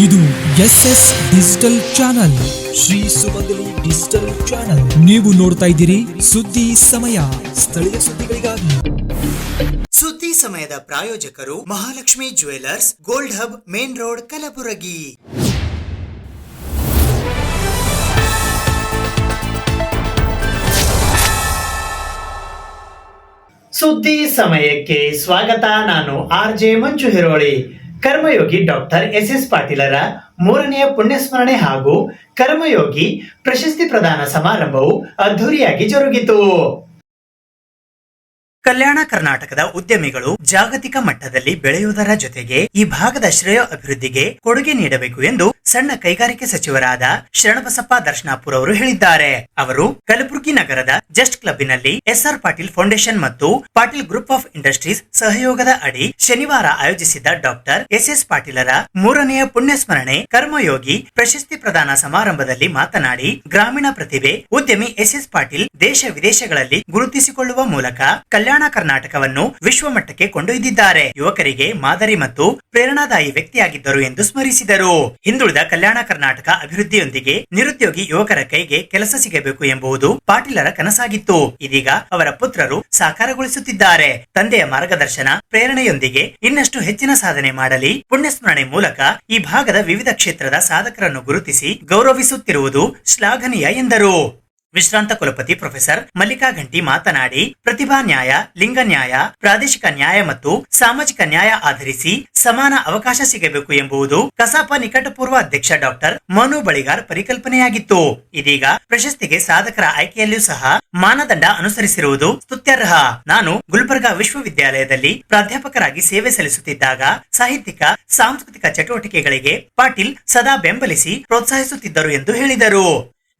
ಇದು SS digital channel, Shri ಸುಮಂಗಲಿ digital channel. ನೀವು ನೋಡ್ತಾ ಇದ್ದೀರಿ ಸುದ್ದಿ ಸಮಯ, ಸ್ಥಳೀಯ ಸುದ್ದಿಗಳಿಗಾಗಿ. ಸುದ್ದಿ ಸಮಯದ ಪ್ರಾಯೋಜಕರು Mahalakshmi jewellers, gold hub, main road, Kalaburagi. ಸುದ್ದಿ ಸಮಯಕ್ಕೆ ಸ್ವಾಗತ. ನಾನು RJ ಮಂಜು ಹಿರೋಳಿ. ಕರ್ಮಯೋಗಿ ಡಾಕ್ಟರ್ SS ಪಾಟೀಲರ 3ನೇ ಪುಣ್ಯಸ್ಮರಣೆ ಹಾಗೂ ಕರ್ಮಯೋಗಿ ಪ್ರಶಸ್ತಿ ಪ್ರದಾನ ಸಮಾರಂಭವು ಅದ್ದೂರಿಯಾಗಿ ಜರುಗಿತು. ಕಲ್ಯಾಣ ಕರ್ನಾಟಕದ ಉದ್ಯಮಿಗಳು ಜಾಗತಿಕ ಮಟ್ಟದಲ್ಲಿ ಬೆಳೆಯುವುದರ ಜೊತೆಗೆ ಈ ಭಾಗದ ಶ್ರೇಯ ಅಭಿವೃದ್ಧಿಗೆ ಕೊಡುಗೆ ನೀಡಬೇಕು ಎಂದು ಸಣ್ಣ ಕೈಗಾರಿಕೆ ಸಚಿವರಾದ ಶರಣಬಸಪ್ಪ ದರ್ಶನಾಪುರ್ ಅವರು ಹೇಳಿದ್ದಾರೆ. ಅವರು ಕಲಬುರಗಿ ನಗರದ ಜಸ್ಟ್ ಕ್ಲಬ್ನಲ್ಲಿ SR ಪಾಟೀಲ್ ಫೌಂಡೇಶನ್ ಮತ್ತು ಪಾಟೀಲ್ ಗ್ರೂಪ್ ಆಫ್ ಇಂಡಸ್ಟ್ರೀಸ್ ಸಹಯೋಗದ ಅಡಿ ಶನಿವಾರ ಆಯೋಜಿಸಿದ್ದ ಡಾಕ್ಟರ್ SS ಪಾಟೀಲರ 3ನೇ ಪುಣ್ಯಸ್ಮರಣೆ ಕರ್ಮಯೋಗಿ ಪ್ರಶಸ್ತಿ ಪ್ರದಾನ ಸಮಾರಂಭದಲ್ಲಿ ಮಾತನಾಡಿ, ಗ್ರಾಮೀಣ ಪ್ರತಿಭೆ ಉದ್ಯಮಿ SS ಪಾಟೀಲ್ ದೇಶ ವಿದೇಶಗಳಲ್ಲಿ ಗುರುತಿಸಿಕೊಳ್ಳುವ ಮೂಲಕ ಕಲ್ಯಾಣ ಕರ್ನಾಟಕವನ್ನು ವಿಶ್ವಮಟ್ಟಕ್ಕೆ ಕೊಂಡೊಯ್ದಿದ್ದಾರೆ. ಯುವಕರಿಗೆ ಮಾದರಿ ಮತ್ತು ಪ್ರೇರಣಾದಾಯಿ ವ್ಯಕ್ತಿಯಾಗಿದ್ದರು ಎಂದು ಸ್ಮರಿಸಿದರು. ಹಿಂದುಳಿದ ಕಲ್ಯಾಣ ಕರ್ನಾಟಕ ಅಭಿವೃದ್ಧಿಯೊಂದಿಗೆ ನಿರುದ್ಯೋಗಿ ಯುವಕರ ಕೈಗೆ ಕೆಲಸ ಸಿಗಬೇಕು ಎಂಬುದು ಪಾಟೀಲರ ಕನಸಾಗಿತ್ತು. ಇದೀಗ ಅವರ ಪುತ್ರರು ಸಾಕಾರಗೊಳಿಸುತ್ತಿದ್ದಾರೆ. ತಂದೆಯ ಮಾರ್ಗದರ್ಶನ ಪ್ರೇರಣೆಯೊಂದಿಗೆ ಇನ್ನಷ್ಟು ಹೆಚ್ಚಿನ ಸಾಧನೆ ಮಾಡಲಿ. ಪುಣ್ಯಸ್ಮರಣೆ ಮೂಲಕ ಈ ಭಾಗದ ವಿವಿಧ ಕ್ಷೇತ್ರದ ಸಾಧಕರನ್ನು ಗುರುತಿಸಿ ಗೌರವಿಸುತ್ತಿರುವುದು ಶ್ಲಾಘನೀಯ ಎಂದರು. ವಿಶ್ರಾಂತ ಕುಲಪತಿ ಪ್ರೊಫೆಸರ್ ಮಲ್ಲಿಕಾ ಘಂಟಿ ಮಾತನಾಡಿ, ಪ್ರತಿಭಾ ನ್ಯಾಯ, ಲಿಂಗ ನ್ಯಾಯ, ಪ್ರಾದೇಶಿಕ ನ್ಯಾಯ ಮತ್ತು ಸಾಮಾಜಿಕ ನ್ಯಾಯ ಆಧರಿಸಿ ಸಮಾನ ಅವಕಾಶ ಸಿಗಬೇಕು ಎಂಬುದು ಕಸಾಪ ನಿಕಟಪೂರ್ವ ಅಧ್ಯಕ್ಷ ಡಾಕ್ಟರ್ ಮನು ಬಳಿಗಾರ್ ಪರಿಕಲ್ಪನೆಯಾಗಿತ್ತು. ಇದೀಗ ಪ್ರಶಸ್ತಿಗೆ ಸಾಧಕರ ಆಯ್ಕೆಯಲ್ಲೂ ಸಹ ಮಾನದಂಡ ಅನುಸರಿಸಿರುವುದು ಸ್ತುತ್ಯರ್ಹ. ನಾನು ಗುಲ್ಬರ್ಗಾ ವಿಶ್ವವಿದ್ಯಾಲಯದಲ್ಲಿ ಪ್ರಾಧ್ಯಾಪಕರಾಗಿ ಸೇವೆ ಸಲ್ಲಿಸುತ್ತಿದ್ದಾಗ ಸಾಹಿತ್ಯಿಕ ಸಾಂಸ್ಕೃತಿಕ ಚಟುವಟಿಕೆಗಳಿಗೆ ಪಾಟೀಲ್ ಸದಾ ಬೆಂಬಲಿಸಿ ಪ್ರೋತ್ಸಾಹಿಸುತ್ತಿದ್ದರು ಎಂದು ಹೇಳಿದರು.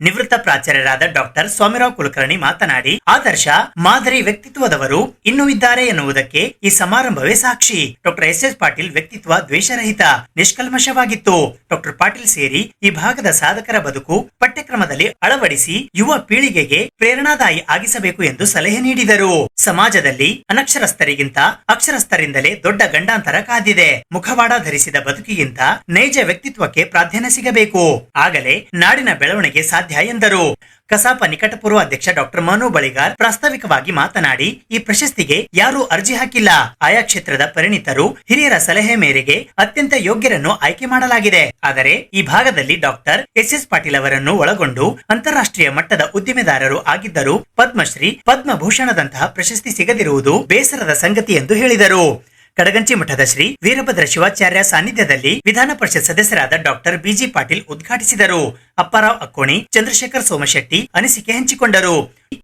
ನಿವೃತ್ತ ಪ್ರಾಚಾರ್ಯರಾದ ಡಾಕ್ಟರ್ ಸ್ವಾಮಿರಾವ್ ಕುಲಕರ್ಣಿ ಮಾತನಾಡಿ, ಆದರ್ಶ ಮಾದರಿ ವ್ಯಕ್ತಿತ್ವದವರು ಇನ್ನೂ ಇದ್ದಾರೆ ಎನ್ನುವುದಕ್ಕೆ ಈ ಸಮಾರಂಭವೇ ಸಾಕ್ಷಿ. ಡಾಕ್ಟರ್ SS ಪಾಟೀಲ್ ವ್ಯಕ್ತಿತ್ವ ದ್ವೇಷರಹಿತ, ನಿಷ್ಕಲ್ಮಶವಾಗಿತ್ತು. ಡಾಕ್ಟರ್ ಪಾಟೀಲ್ ಸೇರಿ ಈ ಭಾಗದ ಸಾಧಕರ ಬದುಕು ಪಠ್ಯಕ್ರಮದಲ್ಲಿ ಅಳವಡಿಸಿ ಯುವ ಪೀಳಿಗೆಗೆ ಪ್ರೇರಣಾದಾಯಿ ಆಗಿಸಬೇಕು ಎಂದು ಸಲಹೆ ನೀಡಿದರು. ಸಮಾಜದಲ್ಲಿ ಅನಕ್ಷರಸ್ಥರಿಗಿಂತ ಅಕ್ಷರಸ್ಥರಿಂದಲೇ ದೊಡ್ಡ ಗಂಡಾಂತರ ಕಾದಿದೆ. ಮುಖವಾಡ ಧರಿಸಿದ ಬದುಕಿಗಿಂತ ನೈಜ ವ್ಯಕ್ತಿತ್ವಕ್ಕೆ ಪ್ರಾಧಾನ್ಯ ಸಿಗಬೇಕು. ಆಗಲೇ ನಾಡಿನ ಬೆಳವಣಿಗೆ ಸಾಧ್ಯ ಎಂದರು. ಕಸಾಪ ನಿಕಟಪೂರ್ವ ಅಧ್ಯಕ್ಷ ಡಾಕ್ಟರ್ ಮನು ಬಳಿಗಾರ್ ಪ್ರಾಸ್ತಾವಿಕವಾಗಿ ಮಾತನಾಡಿ, ಈ ಪ್ರಶಸ್ತಿಗೆ ಯಾರೂ ಅರ್ಜಿ ಹಾಕಿಲ್ಲ. ಆಯಾ ಕ್ಷೇತ್ರದ ಪರಿಣಿತರು ಹಿರಿಯರ ಸಲಹೆ ಮೇರೆಗೆ ಅತ್ಯಂತ ಯೋಗ್ಯರನ್ನು ಆಯ್ಕೆ ಮಾಡಲಾಗಿದೆ. ಆದರೆ ಈ ಭಾಗದಲ್ಲಿ ಡಾಕ್ಟರ್ SS ಪಾಟೀಲ್ ಅವರನ್ನು ಒಳಗೊಂಡು ಅಂತಾರಾಷ್ಟ್ರೀಯ ಮಟ್ಟದ ಉದ್ದಿಮೆದಾರರು ಆಗಿದ್ದರೂ ಪದ್ಮಶ್ರೀ, ಪದ್ಮಭೂಷಣದಂತಹ ಪ್ರಶಸ್ತಿ ಸಿಗದಿರುವುದು ಬೇಸರದ ಸಂಗತಿ ಎಂದು ಹೇಳಿದರು. ಕಡಗಂಚಿ ಮಠದ ಶ್ರೀ ವೀರಭದ್ರ ಶಿವಾಚಾರ್ಯ ಸಾನ್ನಿಧ್ಯದಲ್ಲಿ ವಿಧಾನ ಪರಿಷತ್ ಸದಸ್ಯರಾದ ಡಾಕ್ಟರ್ BG ಪಾಟೀಲ್ ಉದ್ಘಾಟಿಸಿದರು. ಅಪ್ಪಾರಾವ್ ಅಕ್ಕೋಣಿ, ಚಂದ್ರಶೇಖರ್ ಸೋಮಶೆಟ್ಟಿ ಅನಿಸಿಕೆ ಹಂಚಿಕೊಂಡರು.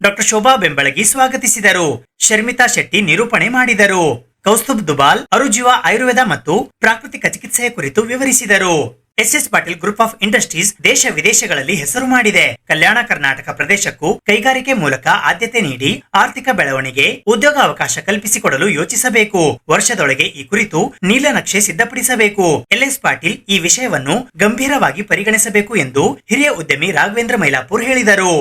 ಡಾಕ್ಟರ್ ಶೋಭಾ ಬೆಂಬಳಗಿ ಸ್ವಾಗತಿಸಿದರು. ಶರ್ಮಿತಾ ಶೆಟ್ಟಿ ನಿರೂಪಣೆ ಮಾಡಿದರು. ಕೌಸ್ತುಬ್ ದುಬಾಲ್ ಅರುಜೀವ ಆಯುರ್ವೇದ ಮತ್ತು ಪ್ರಾಕೃತಿಕ ಚಿಕಿತ್ಸೆಯ ಕುರಿತು ವಿವರಿಸಿದರು. SS Patil group of industries ದೇಶ ವಿದೇಶಗಳಲ್ಲಿ ಹೆಸರು ಮಾಡಿದೆ. ಕಲ್ಯಾಣ ಕರ್ನಾಟಕ ಪ್ರದೇಶಕ್ಕೂ ಕೈಗಾರಿಕೆ ಮೂಲಕ ಆದ್ಯತೆ ನೀಡಿ ಆರ್ಥಿಕ ಬೆಳವಣಿಗೆ, ಉದ್ಯೋಗಾವಕಾಶ ಕಲ್ಪಿಸಿಕೊಡಲು ಯೋಚಿಸಬೇಕು. ವರ್ಷದೊಳಗೆ ಈ ಕುರಿತು ನೀಲನಕ್ಷೆ ಸಿದ್ಧಪಡಿಸಬೇಕು. LS ಪಾಟೀಲ್ ಈ ವಿಷಯವನ್ನು ಗಂಭೀರವಾಗಿ ಪರಿಗಣಿಸಬೇಕು ಎಂದು ಹಿರಿಯ ಉದ್ಯಮಿ ರಾಘವೇಂದ್ರ ಮೈಲಾಪುರ್ ಹೇಳಿದರು.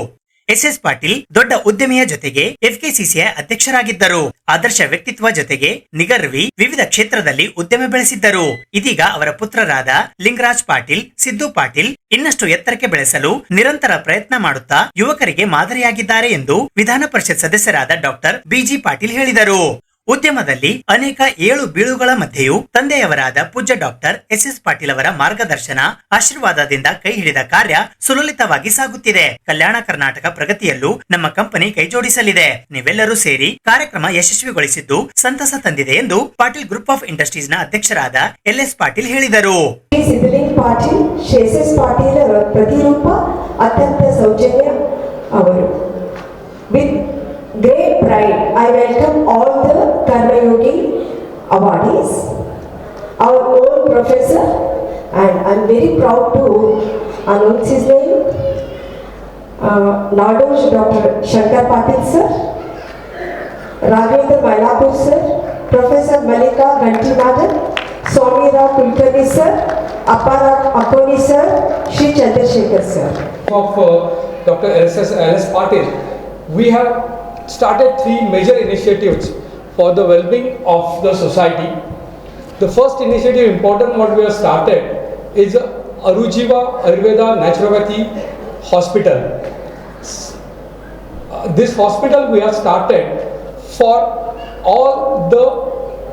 SS ಪಾಟೀಲ್ ದೊಡ್ಡ ಉದ್ಯಮಿಯ ಜೊತೆಗೆ FKCCI ಅಧ್ಯಕ್ಷರಾಗಿದ್ದರು. ಆದರ್ಶ ವ್ಯಕ್ತಿತ್ವ ಜೊತೆಗೆ ನಿಗರ್ವಿ ವಿವಿಧ ಕ್ಷೇತ್ರದಲ್ಲಿ ಉದ್ಯಮ ಬೆಳೆಸಿದ್ದರು. ಇದೀಗ ಅವರ ಪುತ್ರರಾದ ಲಿಂಗರಾಜ್ ಪಾಟೀಲ್, ಸಿದ್ದು ಪಾಟೀಲ್ ಇನ್ನಷ್ಟು ಎತ್ತರಕ್ಕೆ ಬೆಳೆಸಲು ನಿರಂತರ ಪ್ರಯತ್ನ ಮಾಡುತ್ತಾ ಯುವಕರಿಗೆ ಮಾದರಿಯಾಗಿದ್ದಾರೆ ಎಂದು ವಿಧಾನ ಪರಿಷತ್ ಸದಸ್ಯರಾದ ಡಾಕ್ಟರ್ BG ಪಾಟೀಲ್ ಹೇಳಿದರು. ಉದ್ಯಮದಲ್ಲಿ ಅನೇಕ ಏಳು ಬೀಳುಗಳ ಮಧ್ಯೆಯೂ ತಂದೆಯವರಾದ ಪೂಜ್ಯ ಡಾಕ್ಟರ್ SS ಪಾಟೀಲ್ ಅವರ ಮಾರ್ಗದರ್ಶನ, ಆಶೀರ್ವಾದದಿಂದ ಕೈ ಹಿಡಿದ ಕಾರ್ಯ ಸುಲಲಿತವಾಗಿ ಸಾಗುತ್ತಿದೆ. ಕಲ್ಯಾಣ ಕರ್ನಾಟಕ ಪ್ರಗತಿಯಲ್ಲೂ ನಮ್ಮ ಕಂಪನಿ ಕೈಜೋಡಿಸಲಿದೆ. ನೀವೆಲ್ಲರೂ ಸೇರಿ ಕಾರ್ಯಕ್ರಮ ಯಶಸ್ವಿಗೊಳಿಸಿದ್ದು ಸಂತಸ ತಂದಿದೆ ಎಂದು ಪಾಟೀಲ್ ಗ್ರೂಪ್ ಆಫ್ ಇಂಡಸ್ಟ್ರೀಸ್ ನ ಅಧ್ಯಕ್ಷರಾದ LS ಪಾಟೀಲ್ ಹೇಳಿದರು. ಅತ್ಯಂತ ಸೌಜನ್ಯ ಅವರು. Great pride, I welcome all the Karmayogi awardees, our own professor, and I'm very proud to announce his name, Nadosh Dr. Shankar Patil sir, Raghavendra Mailapur sir, Professor Malika Ganti Madam, Swamira Kulkarni sir, Appara Akoni sir, Shri Chandrasekhar sir. Of Dr. LS Patil, we have started 3 major initiatives for the well-being of the society. The first initiative, important what we have started, is Arujiva Ayurveda Naturopathy Hospital. This hospital we have started for all the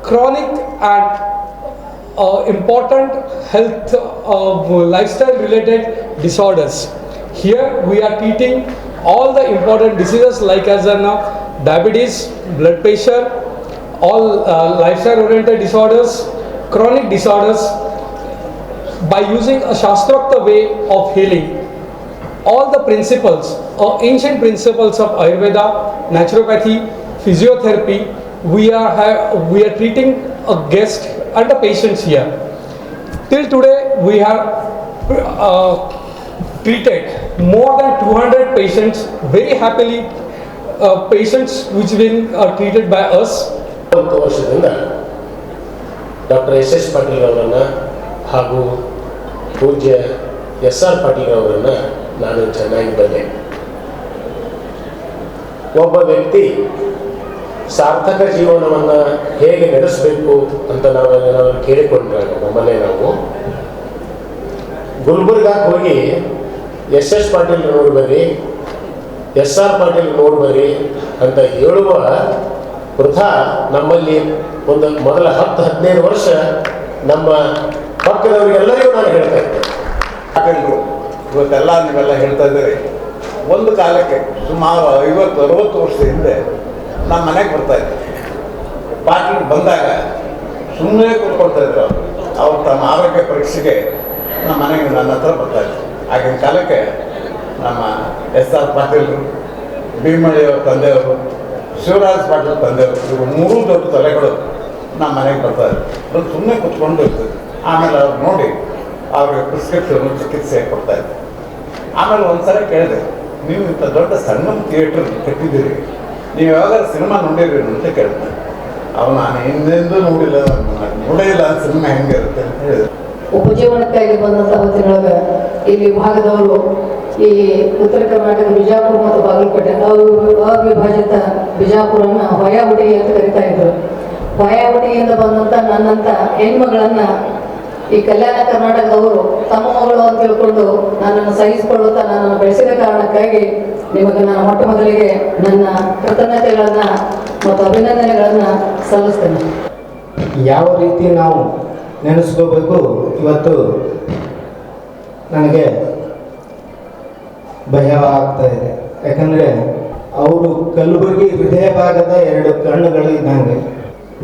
chronic and important health lifestyle related disorders. Here we are treating all the important diseases like as diabetes, blood pressure, all lifestyle oriented disorders, chronic disorders, by using a Shastrakta way of healing. All the principles or ancient principles of Ayurveda, naturopathy, physiotherapy, we are treating a guest and the patients here. Till today we have treated more than 200 patients very happily, patients which been treated by us. 20 ವರ್ಷದಿಂದ doctor S Patil ಅವರನ್ನು ಹಾಗೂ ಪೂಜ್ಯ SR Patil ಅವರನ್ನು ನಾನು ಚೆನ್ನಾಗಿ ಬಲ್ಲೆ. ಒಬ್ಬ ವ್ಯಕ್ತಿ ಸಾರ್ಥಕ ಜೀವನವನ್ನು ಹೇಗೆ ನಡೆಸಬೇಕು ಅಂತ ನಾವು ಕೇಳಿಕೊಂಡ್ರೆ ನಮ್ಮಲ್ಲೇ ನಾವು ಗುಲ್ಬರ್ಗಾಕ್ಕೆ ಹೋಗಿ SS ಪಾಟೀಲ್ ನೋಡ್ಬರ್ರಿ, SR ಪಾಟೀಲ್ ನೋಡ್ಬರ್ರಿ ಅಂತ ಹೇಳುವ ವೃಥಾ ನಮ್ಮಲ್ಲಿ ಒಂದು ಮೊದಲ 10-15 ವರ್ಷ ನಮ್ಮ ಪಕ್ಕದವರಿಗೆಲ್ಲರಿಗೂ ನಾನು ಹೇಳ್ತಾ ಇದ್ದೆ. ಇವತ್ತೆಲ್ಲ ನೀವೆಲ್ಲ ಹೇಳ್ತಾ ಇದ್ದೀರಿ. ಒಂದು ಕಾಲಕ್ಕೆ ಸುಮಾರು 50-60 ವರ್ಷ ಹಿಂದೆ ನಮ್ಮ ಮನೆಗೆ ಬರ್ತಾ ಇದ್ದೆ. ಪಾಟೀಲ್ ಬಂದಾಗ ಸುಮ್ಮನೆ ಕೂತ್ಕೊಳ್ತಾ ಇದ್ರು. ಅವ್ರು ತಮ್ಮ ಆರೋಗ್ಯ ಪರೀಕ್ಷೆಗೆ ನಮ್ಮ ಮನೆಗೆ ನನ್ನ ಹತ್ರ ಬರ್ತಾ ಇದ್ರು. ಆಗಿನ ಕಾಲಕ್ಕೆ ನಮ್ಮ SR ಪಾಟೀಲ್, ಭೀಮಳ್ಳಿಯವ್ರ ತಂದೆಯವರು, ಶಿವರಾಜ್ ಪಾಟೀಲ್ ತಂದೆಯವರು, ಇವರು 3 ದೊಡ್ಡ ತಲೆಗಳು ನಮ್ಮ ಮನೆಗೆ ಬರ್ತಾ ಇದ್ರು. ಸುಮ್ಮನೆ ಕೂತ್ಕೊಂಡು ಇರ್ತಿದ್ರು. ಆಮೇಲೆ ಅವ್ರು ನೋಡಿ ಅವ್ರಿಗೆ ಪ್ರಿಸ್ಕ್ರಿಪ್ಷನ್ ಚಿಕಿತ್ಸೆ ಕೊಡ್ತಾಯಿದ್ರು. ಆಮೇಲೆ ಒಂದ್ಸಲ ಕೇಳಿದೆ, ನೀವು ಇಂಥ ದೊಡ್ಡ ಸಣ್ಣ ಥಿಯೇಟ್ರ್ ಕಟ್ಟಿದ್ದೀರಿ, ನೀವು ಯಾವಾಗಾದ್ರೂ ಸಿನಿಮಾ ನೋಡಿರಿ ಅಂತ ಕೇಳಿದೆ. ಅವ್ನು ನಾನು ಹಿಂದೆಂದೂ ನೋಡೇ ಇಲ್ಲ ಸಿನಿಮಾ ಹೆಂಗಿರುತ್ತೆ ಅಂತ ಹೇಳಿದೆ. ಉಪಜೀವನಕ್ಕಾಗಿ ಬಂದಂಥ ಹೊತ್ತಿನೊಳಗೆ ಈ ವಿಭಾಗದವರು ಈ ಉತ್ತರ ಕರ್ನಾಟಕ ಬಿಜಾಪುರ ಮತ್ತು ಬಾಗಲಕೋಟೆ ಅವಿಭಾಜಿತ ಬಿಜಾಪುರನ್ನ ಹೊಯಾವಟಿಗೆ ಅಂತ ಕರಿತಾ ಇದ್ರು. ಹೊಯಾವಟಿಯಿಂದ ಬಂದಂಥ ನನ್ನಂಥ ಹೆಣ್ಮಗಳನ್ನು ಈ ಕಲ್ಯಾಣ ಕರ್ನಾಟಕದವರು ತಮ್ಮ ಮಗಳು ಅಂತ ತಿಳ್ಕೊಂಡು ನನ್ನನ್ನು ಸಹಿಸಿಕೊಳ್ಳುತ್ತಾ ನನ್ನನ್ನು ಬೆಳೆಸಿದ ಕಾರಣಕ್ಕಾಗಿ ನಿಮಗೆ ನಾನು ಮೊಟ್ಟ ಮೊದಲಿಗೆ ನನ್ನ ಕೃತಜ್ಞತೆಗಳನ್ನು ಮತ್ತು ಅಭಿನಂದನೆಗಳನ್ನು ಸಲ್ಲಿಸ್ತೇನೆ. ಯಾವ ರೀತಿ ನಾವು ನೆನೆಸ್ಕೋಬೇಕು ಇವತ್ತು ನನಗೆ ಭಯ ಆಗ್ತಾ ಇದೆ. ಯಾಕಂದರೆ ಅವರು ಕಲಬುರಗಿ ಹೃದಯ ಭಾಗದ 2 ಕಣ್ಣುಗಳು ಇದ್ದಂಗೆ.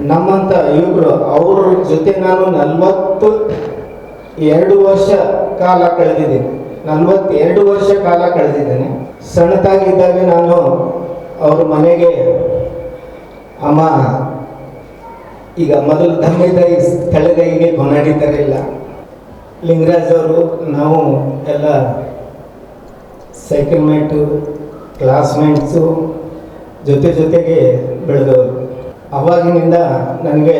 ನಮ್ಮಂಥ ಯುವಕರು ಅವ್ರ ಜೊತೆ ನಾನು 42 ವರ್ಷ ಕಾಲ ಕಳೆದಿದ್ದೀನಿ. 42 ವರ್ಷ ಕಾಲ ಕಳೆದಿದ್ದೇನೆ. ಸಣ್ಣದಾಗಿದ್ದಾಗ ನಾನು ಅವ್ರ ಮನೆಗೆ ಅಮ್ಮ ಈಗ ಮೊದಲು ಧಮ್ಮಿದಾಯಿ ಸ್ಥಳದಾಯಿಗೆ ಕೊನಾಡಿದ್ದಾರಿಲ್ಲ, ಲಿಂಗರಾಜ್ ಅವರು ನಾವು ಎಲ್ಲ ಸೈಕಲ್ ಮೇಟು, ಕ್ಲಾಸ್ಮೇಟ್ಸು, ಜೊತೆಗೆ ಬೆಳೆದವರು. ಅವಾಗಿನಿಂದ ನನಗೆ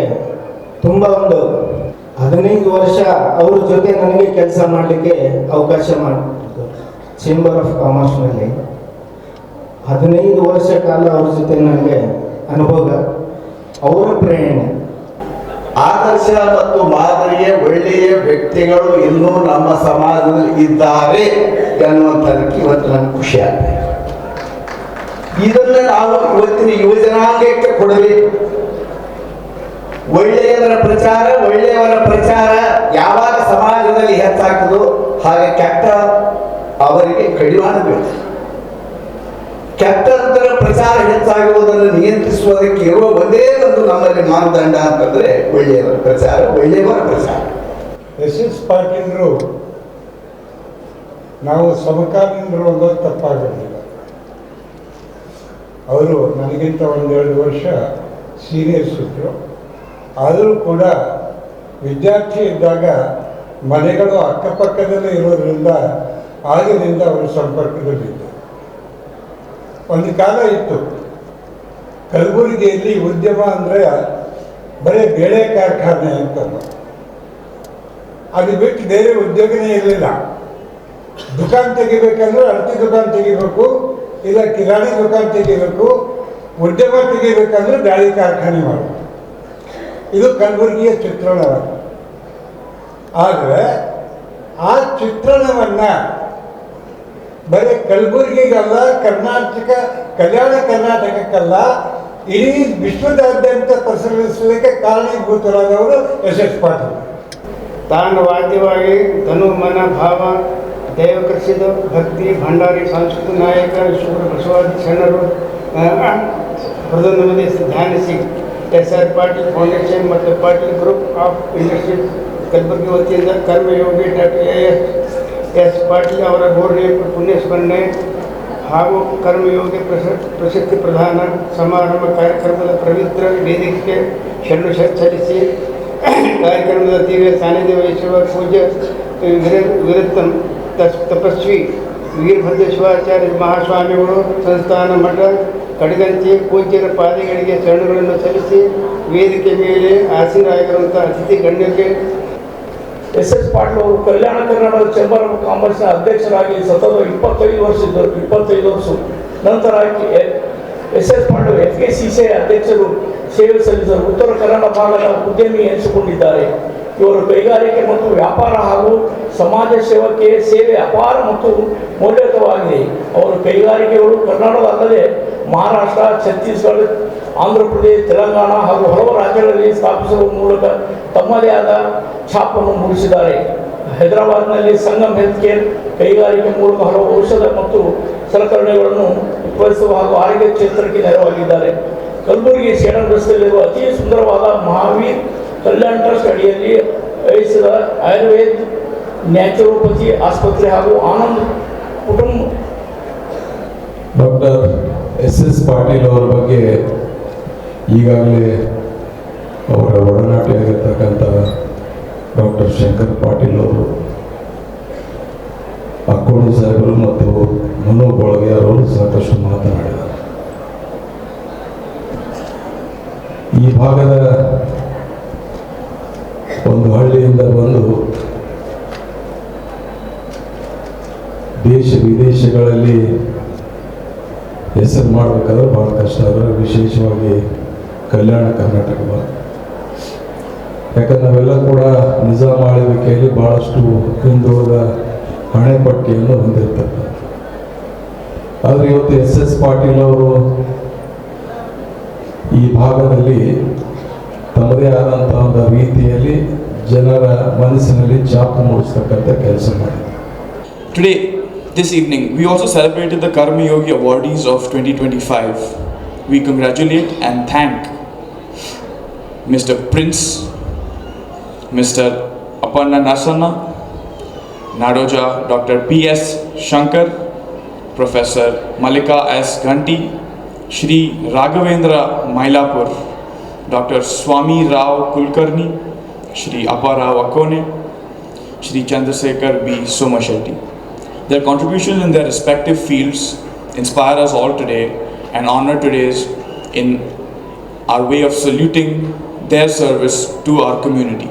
ತುಂಬ ಒಂದು 15 ವರ್ಷ ಅವ್ರ ಜೊತೆ ನನಗೆ ಕೆಲಸ ಮಾಡಲಿಕ್ಕೆ ಅವಕಾಶ ಮಾಡಿದ್ರು. ಚೇಂಬರ್ ಆಫ್ ಕಾಮರ್ಸ್ನಲ್ಲಿ 15 ವರ್ಷ ಕಾಲ ಅವ್ರ ಜೊತೆ ನನಗೆ ಅನುಭವ, ಅವರ ಪ್ರೇರಣೆ. ಆದರ್ಶ ಮತ್ತು ಮಾದರಿಯ ಒಳ್ಳೆಯ ವ್ಯಕ್ತಿಗಳು ಇನ್ನೂ ನಮ್ಮ ಸಮಾಜದಲ್ಲಿ ಇದ್ದಾರೆ ಎನ್ನುವಂಥದಕ್ಕೆ ಇವತ್ತು ನನಗೆ ಖುಷಿ ಆಗ್ತದೆ. ಇದನ್ನು ನಾವು ಇವತ್ತಿನ ಯುವಜನಾಂಗಕ್ಕೆ ಕೊಡಬೇಕು. ಒಳ್ಳೆಯವರ ಪ್ರಚಾರ ಯಾವಾಗ ಸಮಾಜದಲ್ಲಿ ಹೆಚ್ಚಾಗ್ತದೋ ಹಾಗೆ ಕೆಟ್ಟ ಅವರಿಗೆ ಕಡಿವಾಣಬೇಕು. ಕೆಟ್ಟದರ ಪ್ರಚಾರ ಹೆಚ್ಚಾಗುವುದನ್ನು ನಿಯಂತ್ರಿಸುವುದಕ್ಕೆ ಇರುವ ಒಂದೇ ಒಂದು ನಮ್ಮಲ್ಲಿ ಮಾನದಂಡ ಅಂತಂದ್ರೆ ಒಳ್ಳೆಯವರ ಪ್ರಚಾರ. SS ಪಾಟೀಲರು ನಾವು ಸಮಕಾಲೀನರು ಅನ್ನೋದು ತಪ್ಪಾಗಲಿಲ್ಲ. ಅವರು ನನಗಿಂತ 1-2 ವರ್ಷ ಸೀನಿಯರ್ಸ್ ಇದ್ದರು. ಆದರೂ ಕೂಡ ವಿದ್ಯಾರ್ಥಿ ಇದ್ದಾಗ ಮನೆಗಳು ಅಕ್ಕಪಕ್ಕದಲ್ಲೇ ಇರೋದ್ರಿಂದ ಆಗಿನಿಂದ ಅವರು ಸಂಪರ್ಕದಲ್ಲಿದ್ದರು. ಒಂದು ಕಾಲ ಇತ್ತು ಕಲಬುರಗಿಯಲ್ಲಿ ಉದ್ಯಮ ಅಂದರೆ ಬರೀ ಬೇಳೆ ಕಾರ್ಖಾನೆ ಅಂತ. ಅದು ಬಿಟ್ಟು ಬೇರೆ ಉದ್ಯೋಗನೇ ಇರಲಿಲ್ಲ. ದುಕಾನ್ ತೆಗಿಬೇಕಂದ್ರೆ ಅಳತೆ ದುಕಾನ್ ತೆಗಿಬೇಕು, ಇಲ್ಲ ಕಿರಾಣಿ ದುಕಾನ್ ತೆಗಿಬೇಕು, ಉದ್ಯಮ ತೆಗಿಬೇಕಂದ್ರೆ ಗಾಳಿ ಕಾರ್ಖಾನೆ ಮಾಡಬೇಕು. ಇದು ಕಲಬುರಗಿಯ ಚಿತ್ರಣ. ಆದರೆ ಆ ಚಿತ್ರಣವನ್ನು ಬರೀ ಕಲಬುರಗಿಗಲ್ಲ, ಕಲ್ಯಾಣ ಕರ್ನಾಟಕಕ್ಕಲ್ಲ, ಇಡೀ ವಿಶ್ವದಾದ್ಯಂತ ಪಸರಿಸಲಿಕ್ಕೆ ಕಾರಣೀಭೂತರಾದವರು ಎಸ್ ಎಸ್ ಪಾಟೀಲ್. ತಾನು ವಾದ್ಯವಾಗಿ ಧನು ಮನ ಭಾವ ದೈವಕೃಷಿದ ಭಕ್ತಿ ಭಂಡಾರಿ ಸಾಂಸ್ಕೃತಿಕ ನಾಯಕ ಶೂರ ಬಸವಾದಿ ಶರಣರು ಪ್ರಧಾನಮಂತ್ರಿ ಧ್ಯಾನಿಸಿ ಎಸ್ ಆರ್ ಪಾಟೀಲ್ ಫೌಂಡೇಶನ್ ಮತ್ತು Patil group of industries Kalaburagi ವತಿಯಿಂದ ಕರ್ಮಯೋಗಿ ಡಾಕ್ಟರ್ ಎಸ್ ಪಾಟೀಲ್ ಅವರ 100ನೇ ಪುಣ್ಯಸ್ಮರಣೆ ಹಾಗೂ ಕರ್ಮಯೋಗಿ ಪ್ರಶಸ್ತಿ ಪ್ರದಾನ ಸಮಾರಂಭ ಕಾರ್ಯಕ್ರಮದ ಪವಿತ್ರ ವೇದಿಕೆಗೆ ಶರಣು ಸಲ್ಲಿಸಿ ಕಾರ್ಯಕ್ರಮದ ದಿವ್ಯ ಸಾನ್ನಿಧ್ಯ ವಹಿಸುವ ಪೂಜ್ಯ ವಿರಕ್ತ ತಪಸ್ವಿ ವೀರಭದ್ರ ಶಿವಾಚಾರ್ಯ ಮಹಾಸ್ವಾಮಿಗಳು ಸಂಸ್ಥಾನ ಮಠ ಕಡಗಂಚಿ ಪೂಜ್ಯರ ಪಾದಗಳಿಗೆ ಶರಣುಗಳನ್ನು ಸಲ್ಲಿಸಿ ವೇದಿಕೆ ಮೇಲೆ ಆಸೀನರಾಗಿರುವಂಥ ಅತಿಥಿ ಗಣ್ಯರಿಗೆ ಎಸ್ ಎಸ್ ಪಾಟೀಲ್ ಅವರು ಕಲ್ಯಾಣ ಕರ್ನಾಟಕ ಚೇಂಬರ್ ಆಫ್ ಕಾಮರ್ಸ್ನ ಅಧ್ಯಕ್ಷರಾಗಿ ಸತತ 25 ವರ್ಷ ಇದ್ದರು. 25 ವರ್ಷ ನಂತರ ಎಸ್ ಎಸ್ ಪಾಟೀಲ್ FKCCI ಅಧ್ಯಕ್ಷರು ಸೇವೆ ಸಲ್ಲಿಸಿದರು. ಉತ್ತರ ಕನ್ನಡ ಭಾಗದ ಉದ್ಯಮಿ ಎನಿಸಿಕೊಂಡಿದ್ದಾರೆ. ಇವರು ಕೈಗಾರಿಕೆ ಮತ್ತು ವ್ಯಾಪಾರ ಹಾಗೂ ಸಮಾಜ ಸೇವಕ್ಕೆ ಸೇವೆ ಅಪಾರ ಮತ್ತು ಮೌಲ್ಯಯುತವಾಗಿದೆ. ಅವರು ಕೈಗಾರಿಕೆಗಳು ಕರ್ನಾಟಕ ಅಲ್ಲದೆ ಮಹಾರಾಷ್ಟ್ರ, ಛತ್ತೀಸ್ಗಢ, ಆಂಧ್ರ ಪ್ರದೇಶ, ತೆಲಂಗಾಣ ಹಾಗೂ ಹಲವು ರಾಜ್ಯಗಳಲ್ಲಿ ಸ್ಥಾಪಿಸುವ ಮೂಲಕ ತಮ್ಮದೇ ಆದ ಛಾಪನ್ನು ಮೂಡಿಸಿದ್ದಾರೆ. ಹೈದರಾಬಾದ್ನಲ್ಲಿ ಸಂಗಮ್ ಹೆಲ್ತ್ ಕೇರ್ ಕೈಗಾರಿಕೆ ಮೂಲಕ ಹಲವು ಔಷಧ ಮತ್ತು ಸಲಕರಣೆಗಳನ್ನು ಉತ್ಪಾದಿಸುವ ಹಾಗೂ ಆರೋಗ್ಯ ಕ್ಷೇತ್ರಕ್ಕೆ ನೆರವಾಗಿದ್ದಾರೆ. ಕಲಬುರಗಿ ಸೇಡಂ ರಸ್ತೆಯಲ್ಲಿರುವ ಅತಿ ಸುಂದರವಾದ ಮಹಾವೀರ್ ಕಲ್ಯಾಣ ಟ್ರಸ್ಟ್ ಅಡಿಯಲ್ಲಿ ವಹಿಸಿದ ಆಯುರ್ವೇದ ನ್ಯಾಚುರೋಪತಿ ಆಸ್ಪತ್ರೆ ಹಾಗೂ ಆನಂದ್ ಕುಟುಂಬ ಡಾಕ್ಟರ್ ಎಸ್ ಎಸ್ ಪಾಟೀಲ್ ಅವರ ಬಗ್ಗೆ ಈಗಾಗಲೇ ಅವರ ಒಡನಾಟಿಯಾಗಿರ್ತಕ್ಕಂಥ ಡಾಕ್ಟರ್ ಶಂಕರ್ ಪಾಟೀಲ್ ಅವರು, ಅಕ್ಕೋಣಿ ಸಾಹೇಬರು ಮತ್ತು ಮನು ಬೋಳಗೆಯವರು ಸಾಕಷ್ಟು ಮಾತನಾಡಿದ್ದಾರೆ. ಈ ಭಾಗದ ಒಂದು ಹಳ್ಳಿಯಿಂದ ಬಂದು ದೇಶ ವಿದೇಶಗಳಲ್ಲಿ ಹೆಸರು ಮಾಡಬೇಕಾದ್ರೆ ಭಾಳ ಕಷ್ಟ ಆದರೆ, ವಿಶೇಷವಾಗಿ ಕಲ್ಯಾಣ ಕರ್ನಾಟಕ. ಯಾಕಂದ್ರೆ ನಾವೆಲ್ಲ ಕೂಡ ನಿಜಾಮ ಆಳ್ವಿಕೆಯಲ್ಲಿ ಭಾಳಷ್ಟು ಹಿಂದುಳಿದ ಹಣೆಪಟ್ಟಿಯನ್ನು ಹೊಂದಿರ್ತಕ್ಕಂಥ. ಆದರೆ ಇವತ್ತು ಎಸ್ ಎಸ್ ಪಾಟೀಲ್ ಅವರು ಈ ಭಾಗದಲ್ಲಿ ತಮ್ಮದೇ ಆದಂಥ ಒಂದು ರೀತಿಯಲ್ಲಿ ಜನರ ಮನಸ್ಸಿನಲ್ಲಿ ಛಾಪು ಮೂಡಿಸ್ತಕ್ಕಂಥ ಕೆಲಸ ಮಾಡಿದ್ದಾರೆ. Today, this evening, we also celebrated the Karma Yogi awardees of 2025. We congratulate and thank Mr. Prince, Mr. Aparna Nasanna, Nadoja Dr. P.S. Shankar, Professor Malika S. Ghanti, Shri Raghavendra Mailapur, Dr. Swami Rao Kulkarni, Shri Apparao Akone, Shri Chandrasekhar B. Somashetty. Their contributions in their respective fields inspire us all today and honor today's in our way of saluting their service to our community.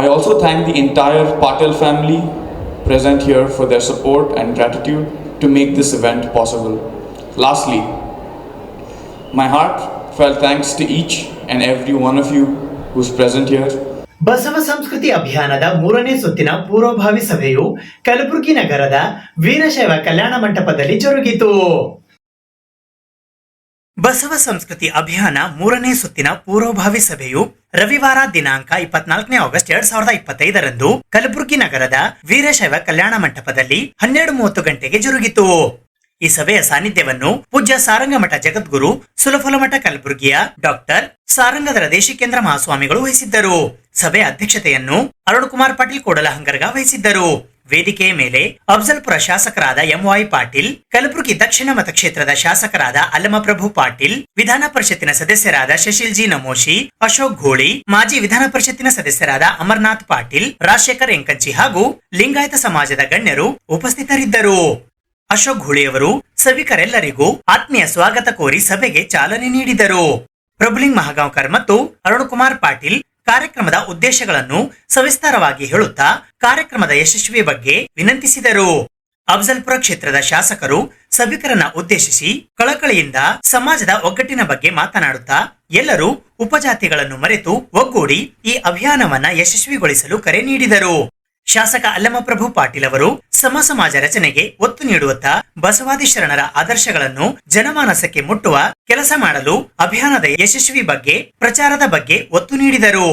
I also thank the entire Patel family present here for their support and gratitude to make this event possible. Lastly, my heartfelt thanks to each and every one of you who's present here. Basava ಸಂಸ್ಕೃತಿ ಅಭಿಯಾನದ 3ನೇ ಸುತ್ತಿನ ಪೂರ್ವಭಾವಿ ಸಭೆಯು ಕಲಬುರಗಿ ನಗರದ ವೀರಶೈವ ಕಲ್ಯಾಣ ಮಂಟಪದಲ್ಲಿ ಜರುಗಿತು. ಬಸವ ಸಂಸ್ಕೃತಿ ಅಭಿಯಾನ 3ನೇ ಸುತ್ತಿನ ಪೂರ್ವಭಾವಿ ಸಭೆಯು ರವಿವಾರ ದಿನಾಂಕ 24ನೇ ಆಗಸ್ಟ್ 2025ರಂದು ಕಲಬುರಗಿ ನಗರದ ವೀರಶೈವ ಕಲ್ಯಾಣ ಮಂಟಪದಲ್ಲಿ 12:30 ಗಂಟೆಗೆ ಜರುಗಿತು. ಈ ಸಭೆಯ ಸಾನ್ನಿಧ್ಯವನ್ನು ಪೂಜ್ಯ ಸಾರಂಗಮಠ ಜಗದ್ಗುರು ಸುಲಫಲಮಠ ಕಲಬುರಗಿಯ ಡಾಕ್ಟರ್ ಸಾರಂಗಧರ ದೇಶಿಕೇಂದ್ರ ಮಹಾಸ್ವಾಮಿಗಳು ವಹಿಸಿದ್ದರು. ಸಭೆಯ ಅಧ್ಯಕ್ಷತೆಯನ್ನು ಅರುಣಕುಮಾರ್ ಪಾಟೀಲ್ ಕೋಡಲಹಂಗರ್ಗ ವಹಿಸಿದ್ದರು. ವೇದಿಕೆಯ ಮೇಲೆ ಅಫ್ಜಲ್ಪುರ ಶಾಸಕರಾದ MY ಪಾಟೀಲ್, ಕಲಬುರಗಿ ದಕ್ಷಿಣ ಮತಕ್ಷೇತ್ರದ ಶಾಸಕರಾದ ಅಲ್ಲಮಪ್ರಭು ಪಾಟೀಲ್, ವಿಧಾನ ಪರಿಷತ್ತಿನ ಸದಸ್ಯರಾದ ಶಶಿಲ್ ಜಿ ನಮೋಶಿ, ಅಶೋಕ್ ಘೋಳಿ, ಮಾಜಿ ವಿಧಾನ ಪರಿಷತ್ತಿನ ಸದಸ್ಯರಾದ ಅಮರ್ನಾಥ್ ಪಾಟೀಲ್, ರಾಜಶೇಖರ್ ಎಂಕಂಚಿ ಹಾಗೂ ಲಿಂಗಾಯತ ಸಮಾಜದ ಗಣ್ಯರು ಉಪಸ್ಥಿತರಿದ್ದರು. ಅಶೋಕ್ ಘೋಳಿಯವರು ಸಭಿಕರೆಲ್ಲರಿಗೂ ಆತ್ಮೀಯ ಸ್ವಾಗತ ಕೋರಿ ಸಭೆಗೆ ಚಾಲನೆ ನೀಡಿದರು. ಪ್ರಭುಲಿಂಗ್ ಮಹಾಗಾಂವ್ಕರ್ ಮತ್ತು ಅರುಣಕುಮಾರ್ ಪಾಟೀಲ್ ಕಾರ್ಯಕ್ರಮದ ಉದ್ದೇಶಗಳನ್ನು ಸವಿಸ್ತಾರವಾಗಿ ಹೇಳುತ್ತಾ ಕಾರ್ಯಕ್ರಮದ ಯಶಸ್ವಿ ಬಗ್ಗೆ ವಿನಂತಿಸಿದರು. ಅಫ್ಜಲ್ಪುರ ಕ್ಷೇತ್ರದ ಶಾಸಕರು ಸಭಿಕರನ್ನ ಉದ್ದೇಶಿಸಿ ಕಳಕಳಿಯಿಂದ ಸಮಾಜದ ಒಗ್ಗಟ್ಟಿನ ಬಗ್ಗೆ ಮಾತನಾಡುತ್ತಾ ಎಲ್ಲರೂ ಉಪಜಾತಿಗಳನ್ನು ಮರೆತು ಒಗ್ಗೂಡಿ ಈ ಅಭಿಯಾನವನ್ನ ಯಶಸ್ವಿಗೊಳಿಸಲು ಕರೆ ನೀಡಿದರು. ಶಾಸಕ ಅಲ್ಲಮಪ್ರಭು ಪಾಟೀಲ್ ಅವರು ಸಮಾಜ ರಚನೆಗೆ ಒತ್ತು ನೀಡುವತ್ತ ಬಸವಾದಿ ಶರಣರ ಆದರ್ಶಗಳನ್ನು ಜನಮಾನಸಕ್ಕೆ ಮುಟ್ಟುವ ಕೆಲಸ ಮಾಡಲು ಅಭಿಯಾನದ ಯಶಸ್ವಿ ಬಗ್ಗೆ ಪ್ರಚಾರದ ಬಗ್ಗೆ ಒತ್ತು ನೀಡಿದರು.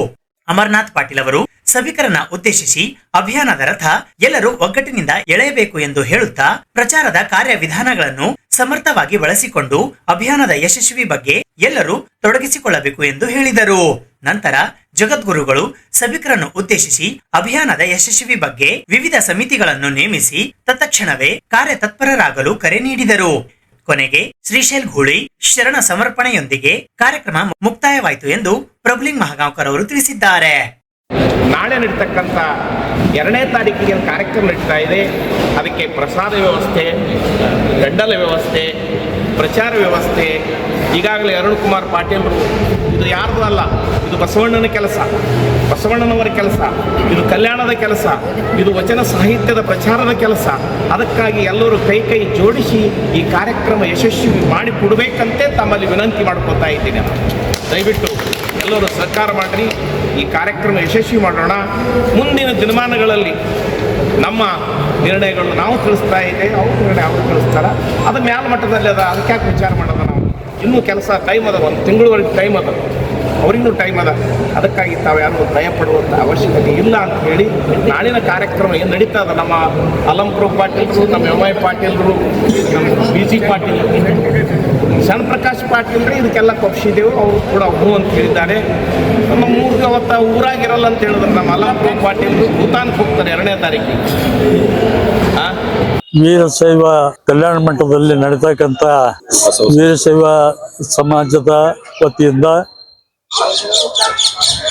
ಅಮರನಾಥ್ ಪಾಟೀಲ್ ಅವರು ಸಭಿಕರನ್ನ ಉದ್ದೇಶಿಸಿ ಅಭಿಯಾನದ ರಥ ಎಲ್ಲರೂ ಒಗ್ಗಟ್ಟಿನಿಂದ ಎಳೆಯಬೇಕು ಎಂದು ಹೇಳುತ್ತಾ ಪ್ರಚಾರದ ಕಾರ್ಯವಿಧಾನಗಳನ್ನು ಸಮರ್ಥವಾಗಿ ಬಳಸಿಕೊಂಡು ಅಭಿಯಾನದ ಯಶಸ್ವಿ ಬಗ್ಗೆ ಎಲ್ಲರೂ ತೊಡಗಿಸಿಕೊಳ್ಳಬೇಕು ಎಂದು ಹೇಳಿದರು. ನಂತರ ಜಗದ್ಗುರುಗಳು ಸಭಿಕರನ್ನು ಉದ್ದೇಶಿಸಿ ಅಭಿಯಾನದ ಯಶಸ್ವಿ ಬಗ್ಗೆ ವಿವಿಧ ಸಮಿತಿಗಳನ್ನು ನೇಮಿಸಿ ತತ್ಕ್ಷಣವೇ ಕಾರ್ಯತತ್ಪರರಾಗಲು ಕರೆ ನೀಡಿದರು. ಕೊನೆಗೆ ಶ್ರೀಶೈಲ್ ಘೂಳಿ ಶರಣ ಸಮರ್ಪಣೆಯೊಂದಿಗೆ ಕಾರ್ಯಕ್ರಮ ಮುಕ್ತಾಯವಾಯಿತು ಎಂದು ಪ್ರಭುಲಿಂಗ್ ಮಹಾಗಾಂವ್ಕರ್ ಅವರು ತಿಳಿಸಿದ್ದಾರೆ. ನಾಳೆ ನಡೀತಕ್ಕಂಥ 2ನೇ ತಾರೀಕಿಗೆ ಕಾರ್ಯಕ್ರಮ ನಡೀತಾ ಇದೆ. ಅದಕ್ಕೆ ಪ್ರಸಾದ ವ್ಯವಸ್ಥೆ, ಗಂಡಲ ವ್ಯವಸ್ಥೆ, ಪ್ರಚಾರ ವ್ಯವಸ್ಥೆ ಈಗಾಗಲೇ ಅರುಣ್ ಕುಮಾರ್ ಪಾಟೀಲ್ರು, ಇದು ಯಾರ್ದು ಅಲ್ಲ, ಇದು ಬಸವಣ್ಣನ ಕೆಲಸ, ಬಸವಣ್ಣನವರ ಕೆಲಸ, ಇದು ಕಲ್ಯಾಣದ ಕೆಲಸ, ಇದು ವಚನ ಸಾಹಿತ್ಯದ ಪ್ರಚಾರದ ಕೆಲಸ. ಅದಕ್ಕಾಗಿ ಎಲ್ಲರೂ ಕೈ ಜೋಡಿಸಿ ಈ ಕಾರ್ಯಕ್ರಮ ಯಶಸ್ವಿ ಮಾಡಿ ಕೊಡಬೇಕಂತೆ ತಮ್ಮಲ್ಲಿ ವಿನಂತಿ ಮಾಡ್ಕೊತಾ ಇದ್ದೀನಿ. ದಯವಿಟ್ಟು ಎಲ್ಲರೂ ಸಹಕಾರ ಮಾಡಿರಿ, ಈ ಕಾರ್ಯಕ್ರಮ ಯಶಸ್ವಿ ಮಾಡೋಣ. ಮುಂದಿನ ದಿನಮಾನಗಳಲ್ಲಿ ನಮ್ಮ ನಿರ್ಣಯಗಳು ನಾವು ತಿಳಿಸ್ತಾ ಇದ್ದೇವೆ, ಅವ್ರ ನಿರ್ಣಯ ಅವರು ತಿಳಿಸ್ತಾರೆ. ಅದು ಮೇಲ್ಮಟ್ಟದಲ್ಲಿ ಅದ, ಅದಕ್ಕೆ ಯಾಕೆ ವಿಚಾರ ಮಾಡೋದು ನಾವು? ಇನ್ನೂ ಕೆಲಸ ಟೈಮ್ ಅದ, 1 ತಿಂಗಳವರೆಗೆ ಟೈಮ್ ಅದ, ಅವ್ರಿಗೂ ಟೈಮ್ ಅದ. ಅದಕ್ಕಾಗಿ ತಾವು ಯಾರು ಭಯ ಪಡುವಂಥ ಅವಶ್ಯಕತೆ ಇಲ್ಲ ಅಂತ ಹೇಳಿ ನಾಳಿನ ಕಾರ್ಯಕ್ರಮ ಏನು ನಡೀತಾ ಇದೆ, ನಮ್ಮ ಅಲ್ಲಮಪ್ರಭು ಪಾಟೀಲ್ರು, ನಮ್ಮ ಎಂ.ವೈ. ಪಾಟೀಲ್ರು, ನಮ್ಮ ಬಿ.ಜಿ. ಪಾಟೀಲ್, ಶರಣ ಪ್ರಕಾಶ್ ಪಾಟೀಲ್ರೆ ಇದಕ್ಕೆಲ್ಲ ಕೊಪ್ಸಿದ್ದೇವೆ. ಅವರು ಕೂಡ ಹ್ಞೂ ಅಂತ ಹೇಳಿದ್ದಾರೆ. ನಮ್ಮ ಮೂರ್ಗೆ ಅವತ್ತ ಊರಾಗಿರಲ್ಲ ಅಂತ ಹೇಳಿದ್ರೆ ನಮ್ಮ ಅಲ್ಲಮಪ್ರಭು ಪಾಟೀಲ್ರು ಭೂತಾನ್ಗೆ ಹೋಗ್ತಾರೆ 2ನೇ ತಾರೀಕಿಗೆ. ವೀರಶೈವ ಕಲ್ಯಾಣ ಮಂಟಪದಲ್ಲಿ ನಡೀತಕ್ಕಂಥ ವೀರಶೈವ ಸಮಾಜದ ವತಿಯಿಂದ,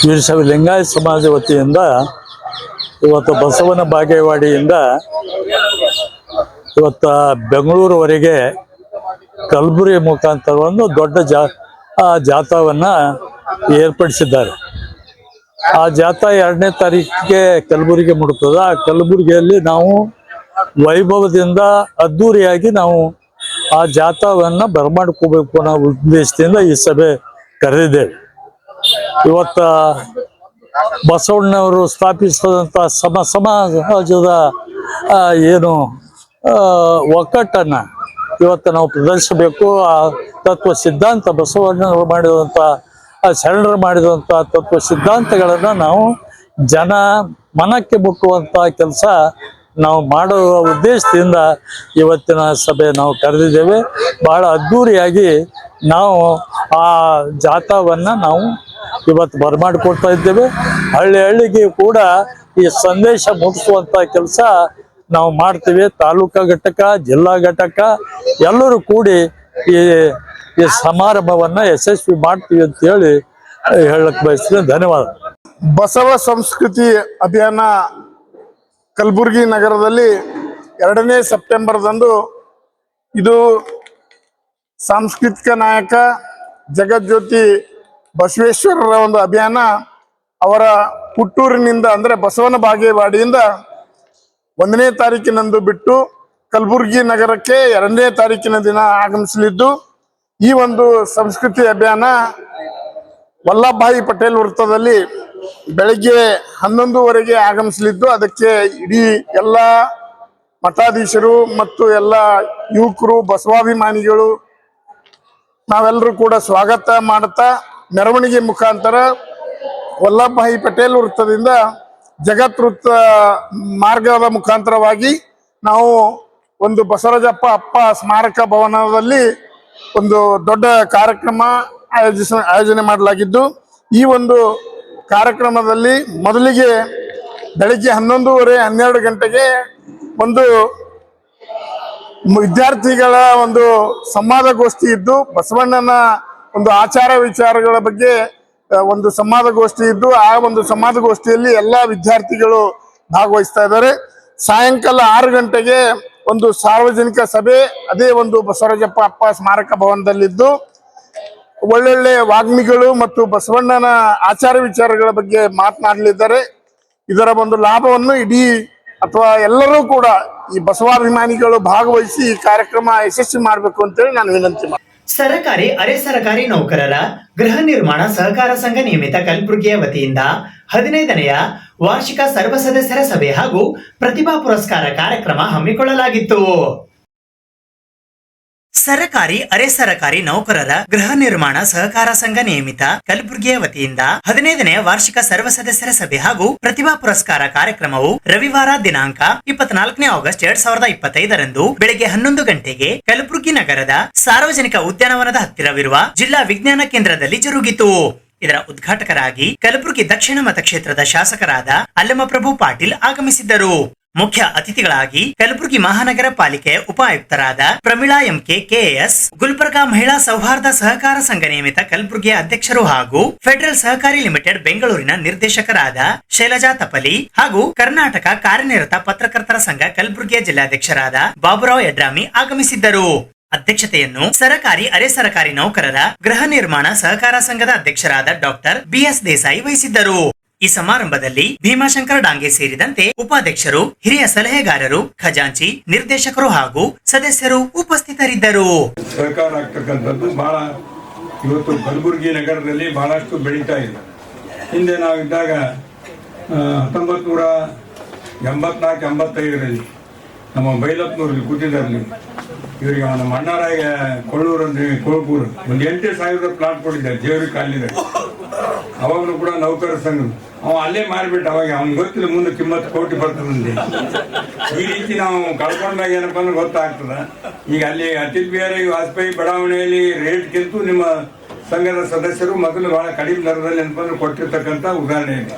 ವೀರಶೈವ ಲಿಂಗಾಯತ ಸಮಾಜ ವತಿಯಿಂದ ಇವತ್ತು ಬಸವನ ಬಾಗೇವಾಡಿಯಿಂದ ಇವತ್ತು ಬೆಂಗಳೂರುವರೆಗೆ ಕಲಬುರಗಿ ಮುಖಾಂತರ ಒಂದು ದೊಡ್ಡ ಜಾಥಾವನ್ನು ಏರ್ಪಡಿಸಿದ್ದಾರೆ. ಆ ಜಾಥಾ 2ನೇ ತಾರೀಕಿಗೆ ಕಲಬುರಗಿ ಮುಡುತ್ತದೆ. ಆ ಕಲಬುರಗಿಯಲ್ಲಿ ನಾವು ವೈಭವದಿಂದ ಅದ್ಧೂರಿಯಾಗಿ ನಾವು ಆ ಜಾಥಾವನ್ನು ಬರಮಾಡ್ಕೋಬೇಕು ಅನ್ನೋ ಉದ್ದೇಶದಿಂದ ಈ ಸಭೆ ಕರೆದಿದ್ದೇವೆ. ಇವತ್ತ ಬಸವಣ್ಣವರು ಸ್ಥಾಪಿಸಿದಂಥ ಸಮಾಜದ ಏನು ಒಕ್ಕಟ್ಟನ್ನು ಇವತ್ತು ನಾವು ಪ್ರದರ್ಶಿಸಬೇಕು. ಆ ತತ್ವ ಸಿದ್ಧಾಂತ ಬಸವಣ್ಣವರು ಮಾಡಿದಂಥ ಶರಣರು ಮಾಡಿದಂಥ ತತ್ವ ಸಿದ್ಧಾಂತಗಳನ್ನು ನಾವು ಜನ ಮನಕ್ಕೆ ಮುಟ್ಟುವಂಥ ಕೆಲಸ ನಾವು ಮಾಡುವ ಉದ್ದೇಶದಿಂದ ಇವತ್ತಿನ ಸಭೆ ನಾವು ಕರೆದಿದ್ದೇವೆ. ಬಹಳ ಅದ್ಧೂರಿಯಾಗಿ ನಾವು ಆ ಜಾಥಾವನ್ನು ನಾವು ಇವತ್ತು ಬರಮಾಡಿಕೊಡ್ತಾ ಇದ್ದೇವೆ. ಹಳ್ಳಿಗೆ ಕೂಡ ಈ ಸಂದೇಶ ಮುಟ್ಟಿಸುವಂಥ ಕೆಲಸ ನಾವು ಮಾಡ್ತೀವಿ. ತಾಲೂಕಾ ಘಟಕ, ಜಿಲ್ಲಾ ಘಟಕ ಎಲ್ಲರೂ ಕೂಡಿ ಈ ಸಮಾರಂಭವನ್ನು ಯಶಸ್ವಿ ಮಾಡ್ತೀವಿ ಅಂತ ಹೇಳಿ ಹೇಳಕ್ ಬಯಸ್ತೀನಿ. ಧನ್ಯವಾದ. ಬಸವ ಸಂಸ್ಕೃತಿ ಅಭಿಯಾನ ಕಲಬುರಗಿ ನಗರದಲ್ಲಿ 2ನೇ ಸೆಪ್ಟೆಂಬರ್ದಂದು ಇದು ಸಾಂಸ್ಕೃತಿಕ ನಾಯಕ ಜಗಜ್ಯೋತಿ ಬಸವೇಶ್ವರರ ಒಂದು ಅಭಿಯಾನ ಅವರ ಹುಟ್ಟೂರಿನಿಂದ ಅಂದರೆ ಬಸವನ ಬಾಗೇವಾಡಿಯಿಂದ 1ನೇ ತಾರೀಕಿನಂದು ಬಿಟ್ಟು ಕಲಬುರಗಿ ನಗರಕ್ಕೆ 2ನೇ ತಾರೀಕಿನ ದಿನ ಆಗಮಿಸಲಿದ್ದು, ಈ ಒಂದು ಸಂಸ್ಕೃತಿ ಅಭಿಯಾನ ವಲ್ಲಭಭಾಯಿ ಪಟೇಲ್ ವೃತ್ತದಲ್ಲಿ ಬೆಳಗ್ಗೆ 11:00ವರೆಗೆ ಆಗಮಿಸಲಿದ್ದು, ಅದಕ್ಕೆ ಇಡೀ ಎಲ್ಲ ಮಠಾಧೀಶರು ಮತ್ತು ಎಲ್ಲ ಯುವಕರು, ಬಸವಾಭಿಮಾನಿಗಳು ನಾವೆಲ್ಲರೂ ಕೂಡ ಸ್ವಾಗತ ಮಾಡುತ್ತಾ ಮೆರವಣಿಗೆ ಮುಖಾಂತರ ವಲ್ಲಭಭಾಯಿ ಪಟೇಲ್ ವೃತ್ತದಿಂದ ಜಗತ್ ವೃತ್ತ ಮಾರ್ಗದ ಮುಖಾಂತರವಾಗಿ ನಾವು ಒಂದು ಬಸವರಾಜಪ್ಪ ಅಪ್ಪ ಸ್ಮಾರಕ ಭವನದಲ್ಲಿ ಒಂದು ದೊಡ್ಡ ಕಾರ್ಯಕ್ರಮ ಆಯೋಜನೆ ಮಾಡಲಾಗಿದ್ದು, ಈ ಒಂದು ಕಾರ್ಯಕ್ರಮದಲ್ಲಿ ಮೊದಲಿಗೆ ಬೆಳಿಗ್ಗೆ 11:30 ಗಂಟೆಗೆ ಒಂದು ವಿದ್ಯಾರ್ಥಿಗಳ ಒಂದು ಸಂವಾದಗೋಷ್ಠಿ ಇದ್ದು, ಬಸವಣ್ಣನ ಒಂದು ಆಚಾರ ವಿಚಾರಗಳ ಬಗ್ಗೆ ಒಂದು ಸಂವಾದಗೋಷ್ಠಿ ಇದ್ದು, ಆ ಒಂದು ಸಂವಾದಗೋಷ್ಠಿಯಲ್ಲಿ ಎಲ್ಲ ವಿದ್ಯಾರ್ಥಿಗಳು ಭಾಗವಹಿಸ್ತಾ ಇದ್ದಾರೆ. ಸಾಯಂಕಾಲ 6 ಗಂಟೆಗೆ ಒಂದು ಸಾರ್ವಜನಿಕ ಸಭೆ ಅದೇ ಒಂದು ಬಸವರಾಜಪ್ಪ ಅಪ್ಪ ಸ್ಮಾರಕ ಭವನದಲ್ಲಿದ್ದು, ಒಳ್ಳೊಳ್ಳೆ ವಾಗ್ಮಿಗಳು ಮತ್ತು ಬಸವಣ್ಣನ ಆಚಾರ ವಿಚಾರಗಳ ಬಗ್ಗೆ ಮಾತನಾಡಲಿದ್ದಾರೆ. ಇದರ ಒಂದು ಲಾಭವನ್ನು ಇಡೀ ಅಥವಾ ಎಲ್ಲರೂ ಕೂಡ ಈ ಬಸವಾಭಿಮಾನಿಗಳು ಭಾಗವಹಿಸಿ ಈ ಕಾರ್ಯಕ್ರಮ ಯಶಸ್ವಿ ಮಾಡಬೇಕು ಅಂತೇಳಿ ನಾನು ವಿನಂತಿ ಮಾಡ್ತೀನಿ. ಸರಕಾರಿ ಅರೆ ಸರಕಾರಿ ನೌಕರರ ಗೃಹ ನಿರ್ಮಾಣ ಸಹಕಾರ ಸಂಘ ನಿಯಮಿತ ಕಲಬುರಗಿಯ ವತಿಯಿಂದ 15ನೆಯ ವಾರ್ಷಿಕ ಸರ್ವ ಸದಸ್ಯರ ಸಭೆ ಹಾಗೂ ಪ್ರತಿಭಾ ಪುರಸ್ಕಾರ ಕಾರ್ಯಕ್ರಮ ಹಮ್ಮಿಕೊಳ್ಳಲಾಗಿತ್ತು. ಸರಕಾರಿ ಅರೆ ಸರಕಾರಿ ನೌಕರರ ಗೃಹ ನಿರ್ಮಾಣ ಸಹಕಾರ ಸಂಘ ನಿಯಮಿತ ಕಲಬುರಗಿಯ ವತಿಯಿಂದ 15ನೇ ವಾರ್ಷಿಕ ಸರ್ವ ಸದಸ್ಯರ ಸಭೆ ಹಾಗೂ ಪ್ರತಿಭಾ ಪುರಸ್ಕಾರ ಕಾರ್ಯಕ್ರಮವು ರವಿವಾರ ದಿನಾಂಕ 24 ಆಗಸ್ಟ್ 2025 ಬೆಳಗ್ಗೆ 11 ಗಂಟೆಗೆ ಕಲಬುರಗಿ ನಗರದ ಸಾರ್ವಜನಿಕ ಉದ್ಯಾನವನದ ಹತ್ತಿರವಿರುವ ಜಿಲ್ಲಾ ವಿಜ್ಞಾನ ಕೇಂದ್ರದಲ್ಲಿ ಜರುಗಿತು. ಇದರ ಉದ್ಘಾಟಕರಾಗಿ ಕಲಬುರಗಿ ದಕ್ಷಿಣ ಮತಕ್ಷೇತ್ರದ ಶಾಸಕರಾದ ಅಲ್ಲಮಪ್ರಭು ಪಾಟೀಲ್ ಆಗಮಿಸಿದ್ದರು. ಮುಖ್ಯ ಅತಿಥಿಗಳಾಗಿ ಕಲಬುರಗಿ ಮಹಾನಗರ ಪಾಲಿಕೆಯ ಉಪ ಆಯುಕ್ತರಾದ ಪ್ರಮೀಳಾ ಎಂಕೆ ಕೆಎಸ್, ಗುಲ್ಬರ್ಗಾ ಮಹಿಳಾ ಸೌಹಾರ್ದ ಸಹಕಾರ ಸಂಘ ನಿಯಮಿತ ಕಲಬುರಗಿಯ ಅಧ್ಯಕ್ಷರು ಹಾಗೂ ಫೆಡರಲ್ ಸಹಕಾರಿ ಲಿಮಿಟೆಡ್ ಬೆಂಗಳೂರಿನ ನಿರ್ದೇಶಕರಾದ ಶೈಲಜಾ ತಪಲಿ ಹಾಗೂ ಕರ್ನಾಟಕ ಕಾರ್ಯನಿರತ ಪತ್ರಕರ್ತರ ಸಂಘ ಕಲಬುರಗಿಯ ಜಿಲ್ಲಾಧ್ಯಕ್ಷರಾದ ಬಾಬುರಾವ್ ಯಡ್ರಾಮಿ ಆಗಮಿಸಿದ್ದರು. ಅಧ್ಯಕ್ಷತೆಯನ್ನು ಸರಕಾರಿ ಅರೆ ಸರಕಾರಿ ನೌಕರರ ಗೃಹ ನಿರ್ಮಾಣ ಸಹಕಾರ ಸಂಘದ ಅಧ್ಯಕ್ಷರಾದ ಡಾಕ್ಟರ್ ಬಿಎಸ್ ದೇಸಾಯಿ ವಹಿಸಿದ್ದರು. ಈ ಸಮಾರಂಭದಲ್ಲಿ ಭೀಮಾಶಂಕರ ಡಾಂಗೆ ಸೇರಿದಂತೆ ಉಪಾಧ್ಯಕ್ಷರು, ಹಿರಿಯ ಸಲಹೆಗಾರರು, ಖಜಾಂಚಿ, ನಿರ್ದೇಶಕರು ಹಾಗೂ ಸದಸ್ಯರು ಉಪಸ್ಥಿತರಿದ್ದರು. ಸಹಕಾರ ಆಗ್ತಕ್ಕಂಥದ್ದು ಬಹಳ ಇವತ್ತು ಕಲಬುರಗಿ ನಗರದಲ್ಲಿ ಬಹಳಷ್ಟು ಬೆಳೀತಾ ಇದೆ. ಹಿಂದೆ ನಾವಿದ್ದಾಗ 1984-85 ನಮ್ಮ ಬೈಲಪ್ಪನವ್ರಲ್ಲಿ ಕೂತಿದ್ದಾರಲ್ಲಿ ಇವರಿಗೆ ನಮ್ಮ ಅಣ್ಣಾರಾಯ ಕೊಳ್ಳೂರು ಅಂದ್ರೆ ಕೋಳ್ಕೂರು ಒಂದು 8,000 ಪ್ಲಾಟ್ ಕೊಟ್ಟಿದ್ದಾರೆ ದೇವ್ರಿಗೆ ಕಾಲಿದೆ. ಅವಾಗಲೂ ಕೂಡ ನೌಕರ ಸಂಘ ಅವ ಅಲ್ಲೇ ಮಾರಿಬಿಟ್ಟು ಅವಾಗ ಅವ್ನಿಗೆ ಗೊತ್ತಿಲ್ಲ ಮುಂದೆ ಕಿಮ್ಮತ್ತು ಕೋಟಿ ಬರ್ತದಂತೆ. ಈ ರೀತಿ ನಾವು ಕಳ್ಕೊಂಡಾಗ ಏನಪ್ಪ ಅಂದ್ರೆ ಗೊತ್ತಾಗ್ತದ. ಈಗ ಅಲ್ಲಿ ಅಟಲ್ ಬಿಹಾರಿ ವಾಜಪೇಯಿ ಬಡಾವಣೆಯಲ್ಲಿ ರೇಟ್ಗಿಂತ ನಿಮ್ಮ ಸಂಘದ ಸದಸ್ಯರು ಮೊದಲು ಬಹಳ ಕಡಿಮೆ ದರದಲ್ಲಿ ಏನಪ್ಪ ಅಂದ್ರೆ ಕೊಟ್ಟಿರ್ತಕ್ಕಂಥ ಉದಾಹರಣೆ ಇದೆ.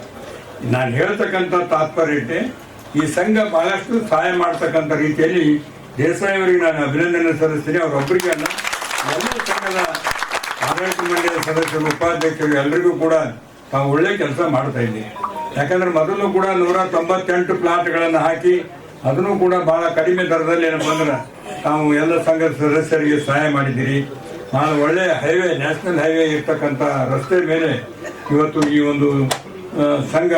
ನಾನು ಹೇಳ್ತಕ್ಕಂಥ ತಾತ್ಪರ್ಯ ಈ ಸಂಘ ಬಹಳಷ್ಟು ಸಹಾಯ ಮಾಡ್ತಕ್ಕಂಥ ರೀತಿಯಲ್ಲಿ ದೇಸಾಯಿ ಅವರಿಗೆ ನಾನು ಅಭಿನಂದನೆ ಸಲ್ಲಿಸ್ತೀನಿ. ಅವರೊಬ್ಬರಿಗೆ ಅಲ್ಲ, ಎಲ್ಲ ಸಂಘದ ಆಡಳಿತ ಮಂಡಳಿಯ ಸದಸ್ಯರು, ಉಪಾಧ್ಯಕ್ಷರು ಎಲ್ಲರಿಗೂ ಕೂಡ ತಾವು ಒಳ್ಳೆ ಕೆಲಸ ಮಾಡ್ತಾ ಇದ್ದೀವಿ. ಯಾಕಂದ್ರೆ ಮೊದಲು ಕೂಡ 198 ಪ್ಲಾಟ್ಗಳನ್ನು ಹಾಕಿ ಅದನ್ನು ಕೂಡ ಬಹಳ ಕಡಿಮೆ ದರದಲ್ಲಿ ಏನಪ್ಪ ಅಂದ್ರೆ ತಾವು ಎಲ್ಲ ಸಂಘದ ಸದಸ್ಯರಿಗೆ ಸಹಾಯ ಮಾಡಿದ್ದೀರಿ. ನಾನು ಒಳ್ಳೆ ಹೈವೇ, ನ್ಯಾಷನಲ್ ಹೈವೇ ಇರ್ತಕ್ಕಂಥ ರಸ್ತೆ ಮೇಲೆ ಇವತ್ತು ಈ ಒಂದು ಸಂಘ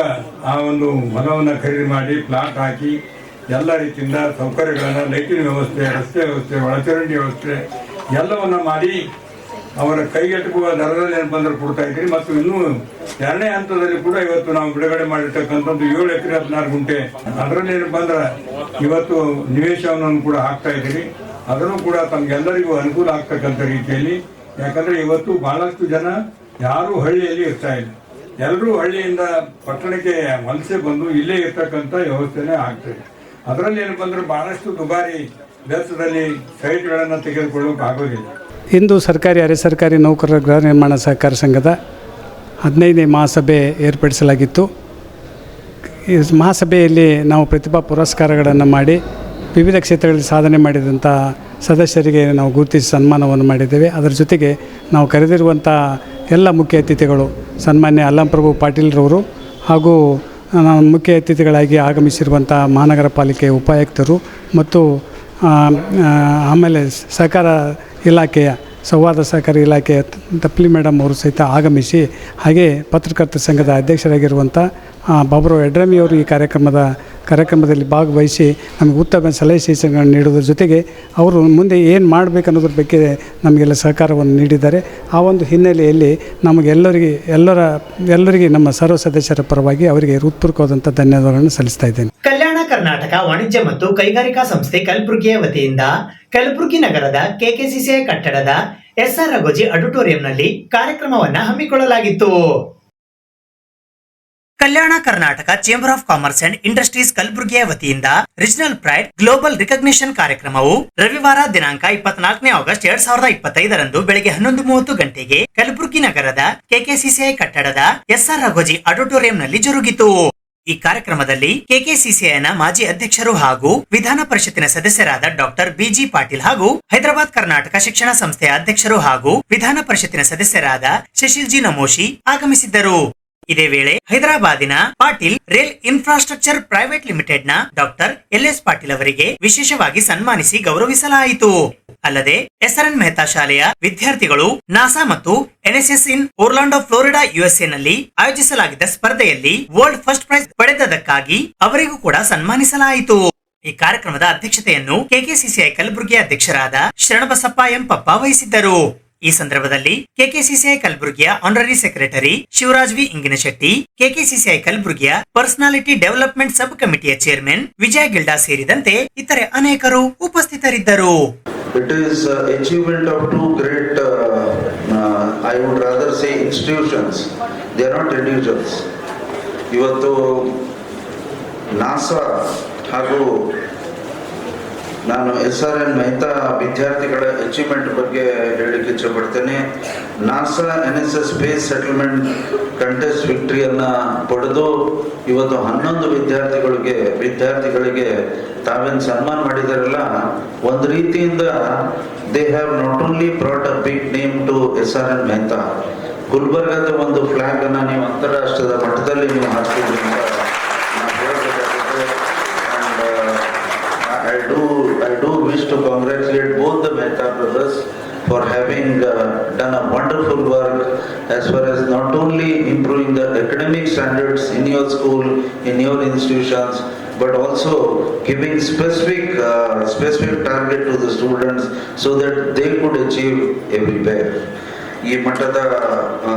ಆ ಒಂದು ಹೊಲವನ್ನು ಖರೀದಿ ಮಾಡಿ ಪ್ಲಾಟ್ ಹಾಕಿ ಎಲ್ಲ ರೀತಿಯಿಂದ ಸೌಕರ್ಯಗಳನ್ನು, ಲೈಟಿನ ವ್ಯವಸ್ಥೆ, ರಸ್ತೆ ವ್ಯವಸ್ಥೆ, ಒಳಚರಂಡಿ ವ್ಯವಸ್ಥೆ ಎಲ್ಲವನ್ನ ಮಾಡಿ ಅವರ ಕೈಗೆಟುಕುವ ದರದಲ್ಲಿ ಏನು ಬಂದ್ರೆ ಕೊಡ್ತಾ ಇದ್ದೀರಿ. ಮತ್ತು ಇನ್ನೂ 2ನೇ ಹಂತದಲ್ಲಿ ಕೂಡ ಇವತ್ತು ನಾವು ಬಿಡುಗಡೆ ಮಾಡಿರ್ತಕ್ಕಂಥದ್ದು 7 ಎಕರೆ 16 ಗುಂಟೆ ಅದರಲ್ಲಿ ಏನು ಬಂದ್ರೆ ಇವತ್ತು ನಿವೇಶನವನ್ನು ಕೂಡ ಹಾಕ್ತಾ ಇದ್ದೀರಿ. ಅದನ್ನು ಕೂಡ ತಮ್ಗೆಲ್ಲರಿಗೂ ಅನುಕೂಲ ಆಗ್ತಕ್ಕಂಥ ರೀತಿಯಲ್ಲಿ. ಯಾಕಂದ್ರೆ ಇವತ್ತು ಬಹಳಷ್ಟು ಜನ ಯಾರು ಹಳ್ಳಿಯಲ್ಲಿ ಇರ್ತಾ ಇಲ್ಲ, ಎಲ್ಲರೂ ಹಳ್ಳಿಯಿಂದ ಪಟ್ಟಣಕ್ಕೆ ವಲಸೆ ಬಂದು ಇಲ್ಲೇ ಇರ್ತಕ್ಕಂಥ ವ್ಯವಸ್ಥೆನೇ ಆಗ್ತದೆ. ಅದರಲ್ಲಿ ಏನಪ್ಪ ಅಂದ್ರೆ ಬಹಳಷ್ಟು ದುಬಾರಿ ವೆಚ್ಚದಲ್ಲಿ ಸೈಟ್ಗಳನ್ನು ತೆಗೆದುಕೊಳ್ಳೋಕೆ ಆಗೋದಿಲ್ಲ. ಇಂದು ಸರ್ಕಾರಿ ಅರೆ ಸರ್ಕಾರಿ ನೌಕರರ ಗೃಹ ನಿರ್ಮಾಣ ಸಹಕಾರ ಸಂಘದ 15ನೇ ಮಹಾಸಭೆ ಏರ್ಪಡಿಸಲಾಗಿತ್ತು. ಈ ಮಹಾಸಭೆಯಲ್ಲಿ ನಾವು ಪ್ರತಿಭಾ ಪುರಸ್ಕಾರಗಳನ್ನು ಮಾಡಿ ವಿವಿಧ ಕ್ಷೇತ್ರಗಳಲ್ಲಿ ಸಾಧನೆ ಮಾಡಿದಂಥ ಸದಸ್ಯರಿಗೆ ನಾವು ಗುರುತಿಸಿ ಸನ್ಮಾನವನ್ನು ಮಾಡಿದ್ದೇವೆ. ಅದರ ಜೊತೆಗೆ ನಾವು ಕರೆದಿರುವಂಥ ಎಲ್ಲ ಮುಖ್ಯ ಅತಿಥಿಗಳು ಸನ್ಮಾನ್ಯ ಅಲ್ಲಂಪ್ರಭು ಪಾಟೀಲ್ರವರು ಹಾಗೂ ಮುಖ್ಯ ಅತಿಥಿಗಳಾಗಿ ಆಗಮಿಸಿರುವಂಥ ಮಹಾನಗರ ಪಾಲಿಕೆ ಉಪಾಯುಕ್ತರು ಮತ್ತು ಆಮೇಲೆ ಸಹಕಾರ ಇಲಾಖೆಯ ಸಂವಾದ ಸಹಕಾರಿ ಇಲಾಖೆಯ ತಪ್ಲಿ ಮೇಡಮ್ ಅವರು ಸಹಿತ ಆಗಮಿಸಿ, ಹಾಗೆ ಪತ್ರಕರ್ತರ ಸಂಘದ ಅಧ್ಯಕ್ಷರಾಗಿರುವಂಥ ಬಾಬುರಾವ್ ಯಡ್ರಾಮಿ ಅವರು ಈ ಕಾರ್ಯಕ್ರಮದಲ್ಲಿ ಭಾಗವಹಿಸಿ ನಮಗೆ ಉತ್ತಮ ಸಲಹೆ ಸೂಚನೆಗಳನ್ನು ನೀಡೋದ್ರ ಜೊತೆಗೆ ಅವರು ಮುಂದೆ ಏನು ಮಾಡಬೇಕು ಅನ್ನೋದ್ರ ಬಗ್ಗೆ ನಮಗೆಲ್ಲ ಸಹಕಾರವನ್ನು ನೀಡಿದ್ದಾರೆ. ಆ ಒಂದು ಹಿನ್ನೆಲೆಯಲ್ಲಿ ಎಲ್ಲರಿಗೆ ನಮ್ಮ ಸರ್ವ ಸದಸ್ಯರ ಪರವಾಗಿ ಅವರಿಗೆ ಹೃತ್ಪೂರ್ವಕವಾದಂಥ ಧನ್ಯವಾದಗಳನ್ನು ಸಲ್ಲಿಸ್ತಾ ಇದ್ದೇನೆ. ಕಲ್ಯಾಣ ಕರ್ನಾಟಕ ವಾಣಿಜ್ಯ ಮತ್ತು ಕೈಗಾರಿಕಾ ಸಂಸ್ಥೆ ಕಲಬುರಗಿಯ ವತಿಯಿಂದ ಕಲಬುರಗಿ ನಗರದ ಕೆಕೆಸಿಸಿಐ ಕಟ್ಟಡದ ಎಸ್ಆರ್ ರಘೋಜಿ ಆಡಿಟೋರಿಯಂನಲ್ಲಿ ಕಾರ್ಯಕ್ರಮವನ್ನ ಹಮ್ಮಿಕೊಳ್ಳಲಾಗಿತ್ತು. Kalyana Karnataka chamber of commerce and industries ಕಲಬುರಗಿಯ ವತಿಯಿಂದ ರೀಜನಲ್ ಪ್ರೈಡ್ ಗ್ಲೋಬಲ್ ರಿಕಗ್ನಿಷನ್ ಕಾರ್ಯಕ್ರಮವು ರವಿವಾರ ದಿನಾಂಕ 24 ಆಗಸ್ಟ್ 2025 ಬೆಳಗ್ಗೆ 11:30 ಗಂಟೆಗೆ ಕಲಬುರಗಿ ನಗರದ ಕೆಕೆಸಿಸಿಐ ಕಟ್ಟಡದ ಎಸ್ಆರ್ ರಘೋಜಿ ಆಡಿಟೋರಿಯಂನಲ್ಲಿ ಜರುಗಿತು. ಈ ಕಾರ್ಯಕ್ರಮದಲ್ಲಿ ಕೆಕೆಸಿಸಿಐನ ಮಾಜಿ ಅಧ್ಯಕ್ಷರು ಹಾಗೂ ವಿಧಾನ ಪರಿಷತ್ತಿನ ಸದಸ್ಯರಾದ ಡಾಕ್ಟರ್ ಬಿಜಿ ಪಾಟೀಲ್ ಹಾಗೂ ಹೈದರಾಬಾದ್ ಕರ್ನಾಟಕ ಶಿಕ್ಷಣ ಸಂಸ್ಥೆಯ ಅಧ್ಯಕ್ಷರು ಹಾಗೂ ವಿಧಾನ ಪರಿಷತ್ತಿನ ಸದಸ್ಯರಾದ ಶಶಿಲ್ ಜಿ ನಮೋಶಿ ಆಗಮಿಸಿದ್ದರು. ಇದೇ ವೇಳೆ ಹೈದರಾಬಾದಿನ Patil rail infrastructure private limited ನ ಡಾಕ್ಟರ್ ಎಲ್.ಎಸ್. ಪಾಟೀಲ್ ಅವರಿಗೆ ವಿಶೇಷವಾಗಿ ಸನ್ಮಾನಿಸಿ ಗೌರವಿಸಲಾಯಿತು. ಅಲ್ಲದೆ ಎಸ್ಆರ್ಎನ್ ಮೆಹ್ತಾ ಶಾಲೆಯ ವಿದ್ಯಾರ್ಥಿಗಳು ನಾಸಾ ಮತ್ತು ಎನ್ಎಸ್ಎಸ್ ಇನ್ ಓರ್ಲಾಂಡೋ ಫ್ಲೋರಿಡಾ ಯುಎಸ್ಎ ನಲ್ಲಿ ಆಯೋಜಿಸಲಾಗಿದ್ದ ಸ್ಪರ್ಧೆಯಲ್ಲಿ ವರ್ಲ್ಡ್ ಫಸ್ಟ್ ಪ್ರೈಸ್ ಪಡೆದದಕ್ಕಾಗಿ ಅವರಿಗೂ ಕೂಡ ಸನ್ಮಾನಿಸಲಾಯಿತು. ಈ ಕಾರ್ಯಕ್ರಮದ ಅಧ್ಯಕ್ಷತೆಯನ್ನು ಕೆಕೆಸಿಸಿಐ ಕಲಬುರಗಿ ಅಧ್ಯಕ್ಷರಾದ ಶರಣಬಸಪ್ಪ ಎಂ ಪಪ್ಪ ವಹಿಸಿದ್ದರು. ಈ ಸಂದರ್ಭದಲ್ಲಿ ಕೆಕೆಸಿಸಿಐ ಕಲಬುರಗಿಯ ಆನರರಿ ಸೆಕ್ರೆಟರಿ ಶಿವರಾಜ್ ವಿ ಇಂಗಿನಶೆಟ್ಟಿ, ಕೆಕೆಸಿಸಿಐ ಕಲಬುರಗಿಯ ಪರ್ಸನಾಲಿಟಿ ಡೆವಲಪ್ಮೆಂಟ್ ಸಬ್ ಕಮಿಟಿಯ ಚೇರ್ಮನ್ ವಿಜಯ ಗಿಲ್ಡಾ ಸೇರಿದಂತೆ ಇತರೆ ಅನೇಕರು ಉಪಸ್ಥಿತರಿದ್ದರು. It is achievement of two great, I would rather say institutions. They are not individuals. ಇವತ್ತು ನಾಸಾ ಹಾಗೂ ನಾನು SRN ಮೆಹ್ತಾ ವಿದ್ಯಾರ್ಥಿಗಳ ಅಚೀವ್ಮೆಂಟ್ ಬಗ್ಗೆ ಹೇಳಲಿಕ್ಕೆ ಇಚ್ಛೆಪಡ್ತೇನೆ. NASA NSS space settlement contest ವಿಕ್ಟ್ರಿಯನ್ನು ಪಡೆದು ಇವತ್ತು 11 ವಿದ್ಯಾರ್ಥಿಗಳಿಗೆ ತಾವೇನು ಸನ್ಮಾನ ಮಾಡಿದಾರಲ್ಲ, ಒಂದು ರೀತಿಯಿಂದ they have not only brought a big name to SRN Mehta. ಗುಲ್ಬರ್ಗದ ಒಂದು ಫ್ಲಾಗ್ ಅನ್ನು ನೀವು ಅಂತಾರಾಷ್ಟ್ರೀಯ ಮಟ್ಟದಲ್ಲಿ ನೀವು ಹಾಕ್ತಿದ್ರಿ ಅಂತ ನಾನು ಹೇಳಬೇಕಾಗುತ್ತೆ. I do wish to congratulate both the Mehta brothers for having done a wonderful work as far as not only improving the academic standards in your school, in your institutions, but also giving specific target to the students so that they could achieve everywhere. ಈ ಮಟ್ಟದ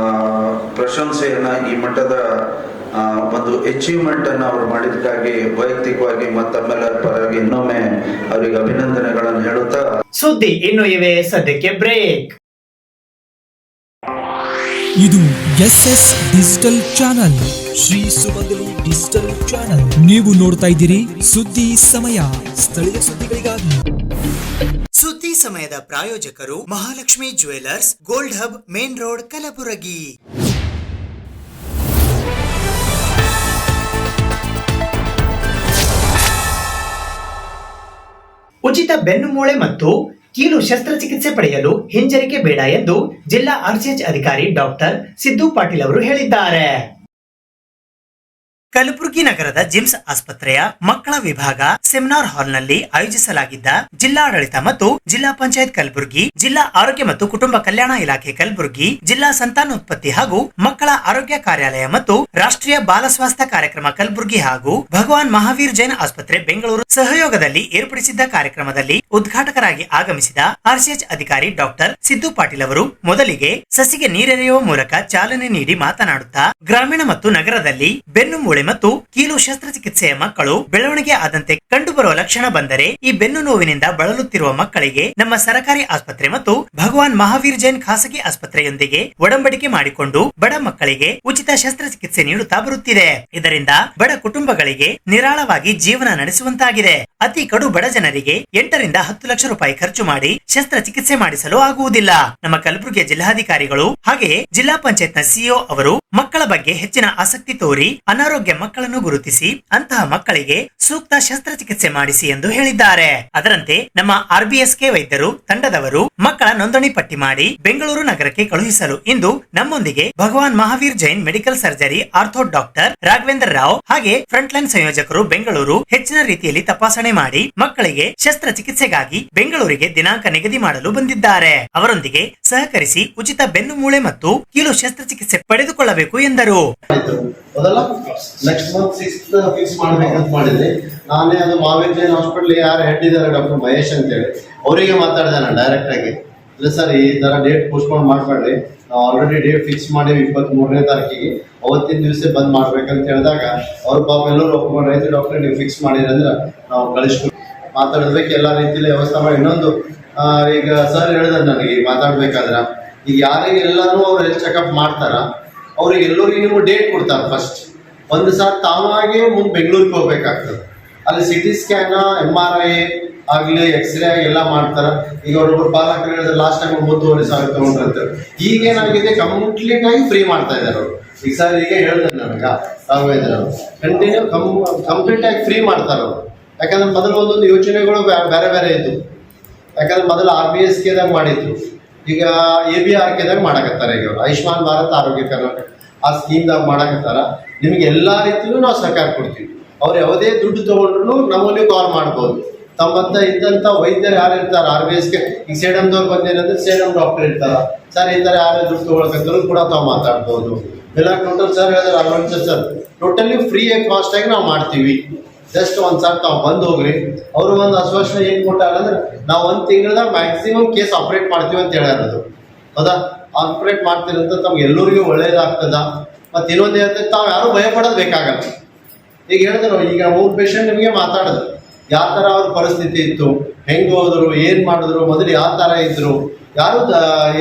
ಪ್ರಶಂಸೆಯನ್ನು, ಈ ಮಟ್ಟದ ಒಂದು achievement ಅನ್ನು ಅವರು ಮಾಡಿದಕ್ಕಾಗಿ ವೈಯಕ್ತಿಕವಾಗಿ ಮತ್ತಮ್ಮೆಲ್ಲರ ಪರವಾಗಿ ಇನ್ನೊಮ್ಮೆ ಅವರಿಗೆ ಅಭಿನಂದನೆಗಳನ್ನು ಹೇಳುತ್ತಾ ಸುದ್ದಿ ಇನ್ನು ಇವೆ, ಸದ್ಯಕ್ಕೆ ಬ್ರೇಕ್. ಇದು SS ಡಿಜಿಟಲ್ ಚಾನಲ್, ಶ್ರೀ ಸುಮಂಗಲಿ ಡಿಜಿಟಲ್ ಚಾನಲ್. ನೀವು ನೋಡ್ತಾ ಇದ್ದೀರಿ ಸುದ್ದಿ ಸಮಯ, ಸ್ಥಳೀಯ ಸುದ್ದಿಗಳಿಗಾಗಿ. ಸುದ್ದಿ ಸಮಯದ ಪ್ರಾಯೋಜಕರು Mahalakshmi jewellers, gold hub, main road, Kalaburagi. ಉಚಿತ ಬೆನ್ನುಮೂಳೆ ಮತ್ತು ಕೀಲು ಶಸ್ತ್ರಚಿಕಿತ್ಸೆ ಪಡೆಯಲು ಹಿಂಜರಿಕೆ ಬೇಡ ಎಂದು ಜಿಲ್ಲಾ RCH ಅಧಿಕಾರಿ ಡಾಕ್ಟರ್ ಸಿದ್ದು ಪಾಟೀಲ್ ಅವರು ಹೇಳಿದ್ದಾರೆ. ಕಲಬುರಗಿ ನಗರದ ಜಿಮ್ಸ್ ಆಸ್ಪತ್ರೆಯ ಮಕ್ಕಳ ವಿಭಾಗ ಸೆಮಿನಾರ್ ಹಾಲ್ನಲ್ಲಿ ಆಯೋಜಿಸಲಾಗಿದ್ದ ಜಿಲ್ಲಾಡಳಿತ ಮತ್ತು ಜಿಲ್ಲಾ ಪಂಚಾಯತ್ ಕಲಬುರಗಿ, ಜಿಲ್ಲಾ ಆರೋಗ್ಯ ಮತ್ತು ಕುಟುಂಬ ಕಲ್ಯಾಣ ಇಲಾಖೆ ಕಲಬುರಗಿ, ಜಿಲ್ಲಾ ಸಂತಾನೋತ್ಪತ್ತಿ ಹಾಗೂ ಮಕ್ಕಳ ಆರೋಗ್ಯ ಕಾರ್ಯಾಲಯ ಮತ್ತು ರಾಷ್ಟ್ರೀಯ ಬಾಲ ಸ್ವಾಸ್ಥ್ಯ ಕಾರ್ಯಕ್ರಮ ಕಲಬುರಗಿ ಹಾಗೂ ಭಗವಾನ್ ಮಹಾವೀರ್ ಜೈನ್ ಆಸ್ಪತ್ರೆ ಬೆಂಗಳೂರು ಸಹಯೋಗದಲ್ಲಿ ಏರ್ಪಡಿಸಿದ್ದ ಕಾರ್ಯಕ್ರಮದಲ್ಲಿ ಉದ್ಘಾಟಕರಾಗಿ ಆಗಮಿಸಿದ RCH ಅಧಿಕಾರಿ ಡಾಕ್ಟರ್ ಸಿದ್ದು ಪಾಟೀಲ್ ಅವರು ಮೊದಲಿಗೆ ಸಸಿಗೆ ನೀರೆರೆಯುವ ಮೂಲಕ ಚಾಲನೆ ನೀಡಿ ಮಾತನಾಡುತ್ತಾ, ಗ್ರಾಮೀಣ ಮತ್ತು ನಗರದಲ್ಲಿ ಬೆನ್ನು ಮೂಳೆ ಮತ್ತು ಕೀಲು ಶಸ್ತ್ರಚಿಕಿತ್ಸೆಯ ಮಕ್ಕಳು ಬೆಳವಣಿಗೆ ಆದಂತೆ ಕಂಡುಬರುವ ಲಕ್ಷಣ ಬಂದರೆ ಈ ಬೆನ್ನು ನೋವಿನಿಂದ ಬಳಲುತ್ತಿರುವ ಮಕ್ಕಳಿಗೆ ನಮ್ಮ ಸರ್ಕಾರಿ ಆಸ್ಪತ್ರೆ ಮತ್ತು ಭಗವಾನ್ ಮಹಾವೀರ್ ಜೈನ್ ಖಾಸಗಿ ಆಸ್ಪತ್ರೆಯೊಂದಿಗೆ ಒಡಂಬಡಿಕೆ ಮಾಡಿಕೊಂಡು ಬಡ ಮಕ್ಕಳಿಗೆ ಉಚಿತ ಶಸ್ತ್ರಚಿಕಿತ್ಸೆ ನೀಡುತ್ತಾ ಬರುತ್ತಿದೆ. ಇದರಿಂದ ಬಡ ಕುಟುಂಬಗಳಿಗೆ ನಿರಾಳವಾಗಿ ಜೀವನ ನಡೆಸುವಂತಾಗಿದೆ. ಅತಿ ಕಡು ಬಡ ಜನರಿಗೆ 8 ರಿಂದ 10 ಲಕ್ಷ ರೂಪಾಯಿ ಖರ್ಚು ಮಾಡಿ ಶಸ್ತ್ರಚಿಕಿತ್ಸೆ ಮಾಡಿಸಲು ಆಗುವುದಿಲ್ಲ. ನಮ್ಮ ಕಲಬುರಗಿಯ ಜಿಲ್ಲಾಧಿಕಾರಿಗಳು ಹಾಗೆಯೇ ಜಿಲ್ಲಾ ಪಂಚಾಯತ್ನ CEO ಅವರು ಮಕ್ಕಳ ಬಗ್ಗೆ ಹೆಚ್ಚಿನ ಆಸಕ್ತಿ ತೋರಿ ಅನಾರೋಗ್ಯ ಮಕ್ಕಳನ್ನು ಗುರುತಿಸಿ ಅಂತಹ ಮಕ್ಕಳಿಗೆ ಸೂಕ್ತ ಶಸ್ತ್ರಚಿಕಿತ್ಸೆ ಮಾಡಿಸಿ ಎಂದು ಹೇಳಿದ್ದಾರೆ. ಅದರಂತೆ ನಮ್ಮ RBSK ವೈದ್ಯರು ತಂಡದವರು ಮಕ್ಕಳ ನೋಂದಣಿ ಪಟ್ಟಿ ಮಾಡಿ ಬೆಂಗಳೂರು ನಗರಕ್ಕೆ ಕಳುಹಿಸಲು ಇಂದು ನಮ್ಮೊಂದಿಗೆ Bhagwan Mahavir Jain medical surgery ortho doctor Raghavendra Rao ಹಾಗೆ ಫ್ರಂಟ್ ಲೈನ್ ಸಂಯೋಜಕರು ಬೆಂಗಳೂರು ಹೆಚ್ಚಿನ ರೀತಿಯಲ್ಲಿ ತಪಾಸಣೆ ಮಾಡಿ ಮಕ್ಕಳಿಗೆ ಶಸ್ತ್ರಚಿಕಿತ್ಸೆಗಾಗಿ ಬೆಂಗಳೂರಿಗೆ ದಿನಾಂಕ ನಿಗದಿ ಮಾಡಲು ಬಂದಿದ್ದಾರೆ. ಅವರೊಂದಿಗೆ ಸಹಕರಿಸಿ ಉಚಿತ ಬೆನ್ನು ಮೂಳೆ ಮತ್ತು ಕೀಲು ಶಸ್ತ್ರಚಿಕಿತ್ಸೆ ಪಡೆದುಕೊಳ್ಳಬೇಕು ಎಂದರು. ನೆಕ್ಸ್ಟ್ ಮಂತ್ 6th ಫಿಕ್ಸ್ ಮಾಡ್ಬೇಕಂತ ಮಾಡಿದ್ರಿ. ನಾನೇ ಅದು ಮಹಾವೀರ್ ಜೈನ್ ಹಾಸ್ಪಿಟಲ್ ಯಾರು ಹೆಡ್ ಇದ್ದಾರೆ ಡಾಕ್ಟರ್ ಮಹೇಶ್ ಅಂತೇಳಿ ಅವರಿಗೆ ಮಾತಾಡಿದೆ ನಾನು ಡೈರೆಕ್ಟ್ ಆಗಿ. ಇಲ್ಲ ಸರ್, ಈ ತರ ಡೇಟ್ ಪೋಸ್ಟ್ಪೋನ್ ಮಾಡಬೇಡ್ರಿ, ನಾವು ಆಲ್ರೆಡಿ ಡೇಟ್ ಫಿಕ್ಸ್ ಮಾಡಿವಿ 23ನೇ ತಾರೀಕಿಗೆ, ಅವತ್ತಿನ ದಿವಸ ಬಂದ್ ಮಾಡ್ಬೇಕಂತ ಹೇಳಿದಾಗ ಅವ್ರ ಪಾಪ ಎಲ್ಲರೂ ಒಪ್ಕೊಂಡು ರೈತ ಡಾಕ್ಟರ್ ನೀವು ಫಿಕ್ಸ್ ಮಾಡಿರಿ ಅಂದ್ರೆ ನಾವು ಕಳಿಸ್ಕೊಡ್ತೀವಿ. ಮಾತಾಡೋದಕ್ಕೆ ಎಲ್ಲ ರೀತಿಯಲ್ಲಿ ವ್ಯವಸ್ಥೆ ಮಾಡಿ. ಇನ್ನೊಂದು ಈಗ ಸರ್ ಹೇಳಿದ್ರೆ ನನಗೆ ಮಾತಾಡ್ಬೇಕಾದ್ರೆ ಈಗ ಯಾರಿಗೆ ಎಲ್ಲರೂ ಅವ್ರು ಹೆಲ್ತ್ ಚೆಕಪ್ ಮಾಡ್ತಾರ ಅವ್ರಿಗೆ ಎಲ್ಲರಿಗೂ ನೀವು ಡೇಟ್ ಕೊಡ್ತಾರೆ. ಫಸ್ಟ್ ಒಂದು ಸಾರಿ ತಾವಾಗೆ ಮುಂದೆ ಬೆಂಗಳೂರಿಗೆ ಹೋಗ್ಬೇಕಾಗ್ತದೆ. ಅಲ್ಲಿ CT ಸ್ಕ್ಯಾನ್, MRI ಆಗಲಿ, ಎಕ್ಸ್ರೇ ಎಲ್ಲ ಮಾಡ್ತಾರೆ. ಈಗ ಅವ್ರೊಬ್ಬರು ಪಾಲಕರು ಹೇಳಿದ್ರೆ ಲಾಸ್ಟ್ ಟೈಮ್ 9,500 ತಗೊಂಡ್ರಂತಾರೆ. ಈಗೇನಾಗಿದೆ, ಕಂಪ್ಲೀಟ್ ಆಗಿ ಫ್ರೀ ಮಾಡ್ತಾ ಇದ್ದಾರೆ ಅವರು. ಈಗ ಸರ್ ಈಗ ಹೇಳಿದ್ರೆ ನನಗೆ ರಾಘವೇಂದ್ರ ಅವರು ಕಂಟಿನ್ಯೂ ಕಂಪ್ಲೀಟ್ ಆಗಿ ಫ್ರೀ ಮಾಡ್ತಾರೆ ಅವರು. ಯಾಕಂದ್ರೆ ಮೊದಲು ಒಂದೊಂದು ಯೋಜನೆಗಳು ಬೇರೆ ಬೇರೆ ಇದ್ದು. ಯಾಕಂದ್ರೆ ಮೊದಲು RBSKದಾಗ ಮಾಡಿದ್ರು, ಈಗ ABRKದಾಗ ಮಾಡಕತ್ತಾರೆ. ಈಗ ಆಯುಷ್ಮಾನ್ ಭಾರತ್ ಆರೋಗ್ಯ ಕರ್ನಾಟಕ ಆ ಸ್ಕೀಮ್ದಾಗ ಮಾಡಕತ್ತಾರ. ನಿಮಗೆ ಎಲ್ಲ ರೀತಿಯಲ್ಲೂ ನಾವು ಸಹಕಾರ ಕೊಡ್ತೀವಿ. ಅವ್ರು ಯಾವುದೇ ದುಡ್ಡು ತೊಗೊಂಡ್ರು ನಮ್ಮಲ್ಲಿ ಕಾಲ್ ಮಾಡ್ಬೋದು. ತಮ್ಮಂತ ಇದ್ದಂಥ ವೈದ್ಯರು ಯಾರು ಇರ್ತಾರೆ RBSK, ಈಗ ಸೇಡಮ್ದವ್ರು ಬಂದೇನಂದ್ರೆ ಸೇಡಮ್ ಡಾಕ್ಟರ್ ಇರ್ತಾರೆ. ಸರ್ ಈ ಥರ ಯಾರೇ ದುಡ್ಡು ತೊಗೊಳಕತ್ತರೂ ಕೂಡ ತಾವು ಮಾತಾಡ್ಬೋದು. ಇಲ್ಲ ಟೋಟಲ್ ಸರ್ ಹೇಳಿದ್ರೆ ಅಲ್ವಂತ ಸರ್ ಟೋಟಲಿ ಫ್ರೀ ಕಾಸ್ಟ್ ಆಗಿ ನಾವು ಮಾಡ್ತೀವಿ. ಜಸ್ಟ್ ಒಂದು ಸಾರಿ ತಾವು ಬಂದು ಹೋಗ್ರಿ. ಅವರು ಒಂದು ಆಶ್ವಾಸನೆ ಏನು ಕೊಟ್ಟಾರಂದ್ರೆ ನಾವು 1 ತಿಂಗಳದಾಗ ಮ್ಯಾಕ್ಸಿಮಮ್ ಕೇಸ್ ಆಪ್ರೇಟ್ ಮಾಡ್ತೀವಿ ಅಂತ ಹೇಳ್ಯಾರದು. ಹೌದಾ? ಆಪರೇಟ್ ಮಾಡ್ತಿರಂತ ತಮ್ಗೆ ಎಲ್ಲರಿಗೂ ಒಳ್ಳೇದಾಗ್ತದ. ಮತ್ತೆ ಇನ್ನೊಂದು ಹೇಳ್ತಾರೆ, ತಾವು ಯಾರು ಭಯ ಪಡೋದು ಬೇಕಾಗಲ್ಲ. ಈಗ ಹೇಳಿದ್ರು, ಈಗ 3 ಪೇಷಂಟ್ ನಿಮಗೆ ಮಾತಾಡಿದ್ರು, ಯಾವ ಥರ ಅವ್ರ ಪರಿಸ್ಥಿತಿ ಇತ್ತು, ಹೆಂಗೆ ಹೋದ್ರು, ಏನು ಮಾಡಿದ್ರು, ಮೊದಲು ಯಾವ ಥರ ಇದ್ರು, ಯಾರು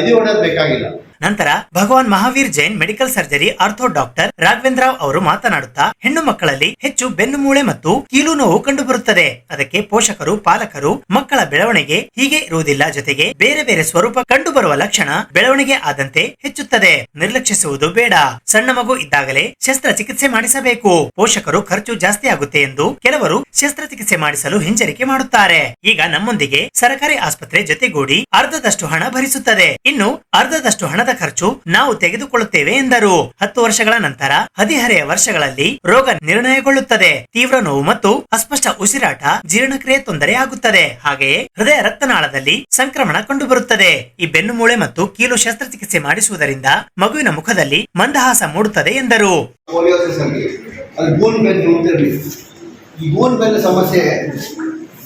ಎದೆ ಹೊಡೆಯೋದು ಬೇಕಾಗಿಲ್ಲ. ನಂತರ Bhagwan Mahavir Jain medical surgery ortho doctor Raghavendra Rao ಅವರು ಮಾತನಾಡುತ್ತಾ, ಹೆಣ್ಣು ಮಕ್ಕಳಲ್ಲಿ ಹೆಚ್ಚು ಬೆನ್ನು ಮೂಳೆ ಮತ್ತು ಕೀಲು ನೋವು ಕಂಡುಬರುತ್ತದೆ. ಅದಕ್ಕೆ ಪೋಷಕರು, ಪಾಲಕರು ಮಕ್ಕಳ ಬೆಳವಣಿಗೆ ಹೀಗೆ ಇರುವುದಿಲ್ಲ, ಜೊತೆಗೆ ಬೇರೆ ಬೇರೆ ಸ್ವರೂಪ ಕಂಡುಬರುವ ಲಕ್ಷಣ ಬೆಳವಣಿಗೆ ಆದಂತೆ ಹೆಚ್ಚುತ್ತದೆ. ನಿರ್ಲಕ್ಷಿಸುವುದು ಬೇಡ. ಸಣ್ಣ ಮಗು ಇದ್ದಾಗಲೇ ಶಸ್ತ್ರಚಿಕಿತ್ಸೆ ಮಾಡಿಸಬೇಕು. ಪೋಷಕರು ಖರ್ಚು ಜಾಸ್ತಿ ಆಗುತ್ತೆ ಎಂದು ಕೆಲವರು ಶಸ್ತ್ರಚಿಕಿತ್ಸೆ ಮಾಡಿಸಲು ಹಿಂಜರಿಕೆ ಮಾಡುತ್ತಾರೆ. ಈಗ ನಮ್ಮೊಂದಿಗೆ ಸರ್ಕಾರಿ ಆಸ್ಪತ್ರೆ ಜೊತೆಗೂಡಿ ಅರ್ಧದಷ್ಟು ಹಣ ಭರಿಸುತ್ತದೆ. ಇನ್ನು ಅರ್ಧದಷ್ಟು ಹಣದ ಖರ್ಚು ನಾವು ತೆಗೆದುಕೊಳ್ಳುತ್ತೇವೆ ಎಂದರು. 10 ವರ್ಷಗಳ ನಂತರ ಹದಿಹರೆಯ ವರ್ಷಗಳಲ್ಲಿ ರೋಗ ನಿರ್ಣಯಗೊಳ್ಳುತ್ತದೆ. ತೀವ್ರ ನೋವು ಮತ್ತು ಅಸ್ಪಷ್ಟ ಉಸಿರಾಟ, ಜೀರ್ಣಕ್ರಿಯೆ ತೊಂದರೆ ಆಗುತ್ತದೆ. ಹಾಗೆಯೇ ಹೃದಯ ರಕ್ತನಾಳದಲ್ಲಿ ಸಂಕ್ರಮಣ ಕಂಡುಬರುತ್ತದೆ. ಈ ಬೆನ್ನು ಮೂಳೆ ಮತ್ತು ಕೀಲು ಶಸ್ತ್ರಚಿಕಿತ್ಸೆ ಮಾಡಿಸುವುದರಿಂದ ಮಗುವಿನ ಮುಖದಲ್ಲಿ ಮಂದಹಾಸ ಮೂಡುತ್ತದೆ ಎಂದರು. ಈ ಗೂನ್ ಬೆನ್ನು ಸಮಸ್ಯೆ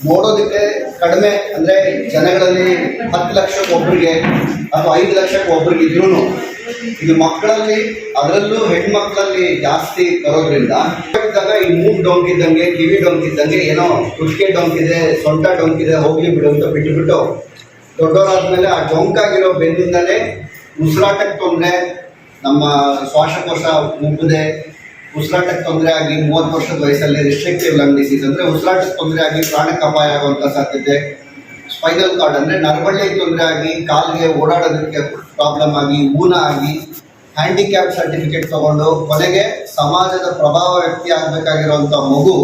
ನೋಡೋದಕ್ಕೆ ಕಡಿಮೆ, ಅಂದರೆ ಜನಗಳಲ್ಲಿ 10 ಲಕ್ಷಕ್ಕೆ ಒಬ್ಬರಿಗೆ ಅಥವಾ 5 ಲಕ್ಷಕ್ಕೆ ಒಬ್ಬರಿಗೆ ಇದ್ರೂ ಇದು ಮಕ್ಕಳಲ್ಲಿ, ಅದರಲ್ಲೂ ಹೆಣ್ಮಕ್ಳಲ್ಲಿ ಜಾಸ್ತಿ ಬರೋದ್ರಿಂದ ಇದ್ದಾಗ ಈ ಮೂಗು ಡೊಂಕಿದ್ದಂಗೆ, ಕಿವಿ ಡೊಂಕಿದ್ದಂಗೆ, ಏನೋ ಕುತ್ತಿಗೆ ಡೊಂಕಿದೆ, ಸೊಂಟ ಡೊಂಕಿದೆ, ಹೋಗ್ಲಿ ಬಿಡು ಅಂತ ಬಿಟ್ಟುಬಿಟ್ಟು ದೊಡ್ಡವರಾದ್ಮೇಲೆ ಆ ಡೊಂಕಾಗಿರೋ ಬೆನ್ನಿಂದಲೇ ಉಸಿರಾಟಕ್ಕೆ ತೊಂದರೆ, ನಮ್ಮ ಶ್ವಾಸಕೋಶ ಮುಗ್ಗಿದೆ, ಉಸಿರಾಟಕ್ಕೆ ತೊಂದರೆ ಆಗಿ 30 ವರ್ಷದ ವಯಸ್ಸಲ್ಲಿ ರಿಸ್ಟ್ರಿಕ್ಟಿವ್ ಲಂಗ್ ಡಿಸೀಸ್ ಅಂದರೆ ಉಸಿರಾಟಕ್ಕೆ ತೊಂದರೆ ಆಗಿ ಪ್ರಾಣಕ್ಕೆ ಅಪಾಯ ಆಗುವಂಥ ಸಾಧ್ಯತೆ, ಸ್ಪೈನಲ್ ಕಾರ್ಡ್ ಅಂದರೆ ನರಬಳ್ಳಿಗೆ ತೊಂದರೆ ಆಗಿ ಕಾಲಿಗೆ ಓಡಾಡೋದಕ್ಕೆ ಪ್ರಾಬ್ಲಮ್ ಆಗಿ, ಊನ ಆಗಿ, ಹ್ಯಾಂಡಿಕ್ಯಾಪ್ ಸರ್ಟಿಫಿಕೇಟ್ ತಗೊಂಡು ಕೊನೆಗೆ ಸಮಾಜದ ಪ್ರಭಾವ ವ್ಯಕ್ತಿ ಆಗಬೇಕಾಗಿರುವಂಥ ಮಗು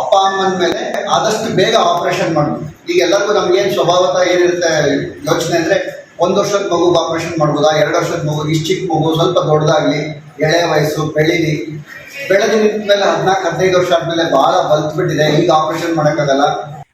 ಅಪ್ಪ ಅಮ್ಮನ ಮೇಲೆ ಆದಷ್ಟು ಬೇಗ ಆಪರೇಷನ್ ಮಾಡಬೇಕು. ಈಗ ಎಲ್ಲರಿಗೂ ನಮಗೇನು ಸ್ವಭಾವತಃ ಏನಿರುತ್ತೆ ಯೋಚನೆ ಅಂದರೆ, 1 ವರ್ಷದ ಮಗುಗೆ ಆಪರೇಷನ್ ಮಾಡ್ಬೋದಾ, 2 ವರ್ಷದ ಮಗು, ಇಷ್ಟು ಚಿಕ್ಕ ಮಗು ಸ್ವಲ್ಪ ದೊಡ್ಡದಾಗಲಿ, ಎಳೆ ವಯಸ್ಸು, ಬೆಳೀಲಿ, ಬೆಳೆದು ನಿಂತ ಮೇಲೆ 14-15 ವರ್ಷ ಆದ್ಮೇಲೆ ಬಹಳ ಬಲ್ತ್ಬಿಟ್ಟಿದೆ, ಈಗ ಆಪರೇಷನ್ ಮಾಡೋಕ್ಕಾಗಲ್ಲ.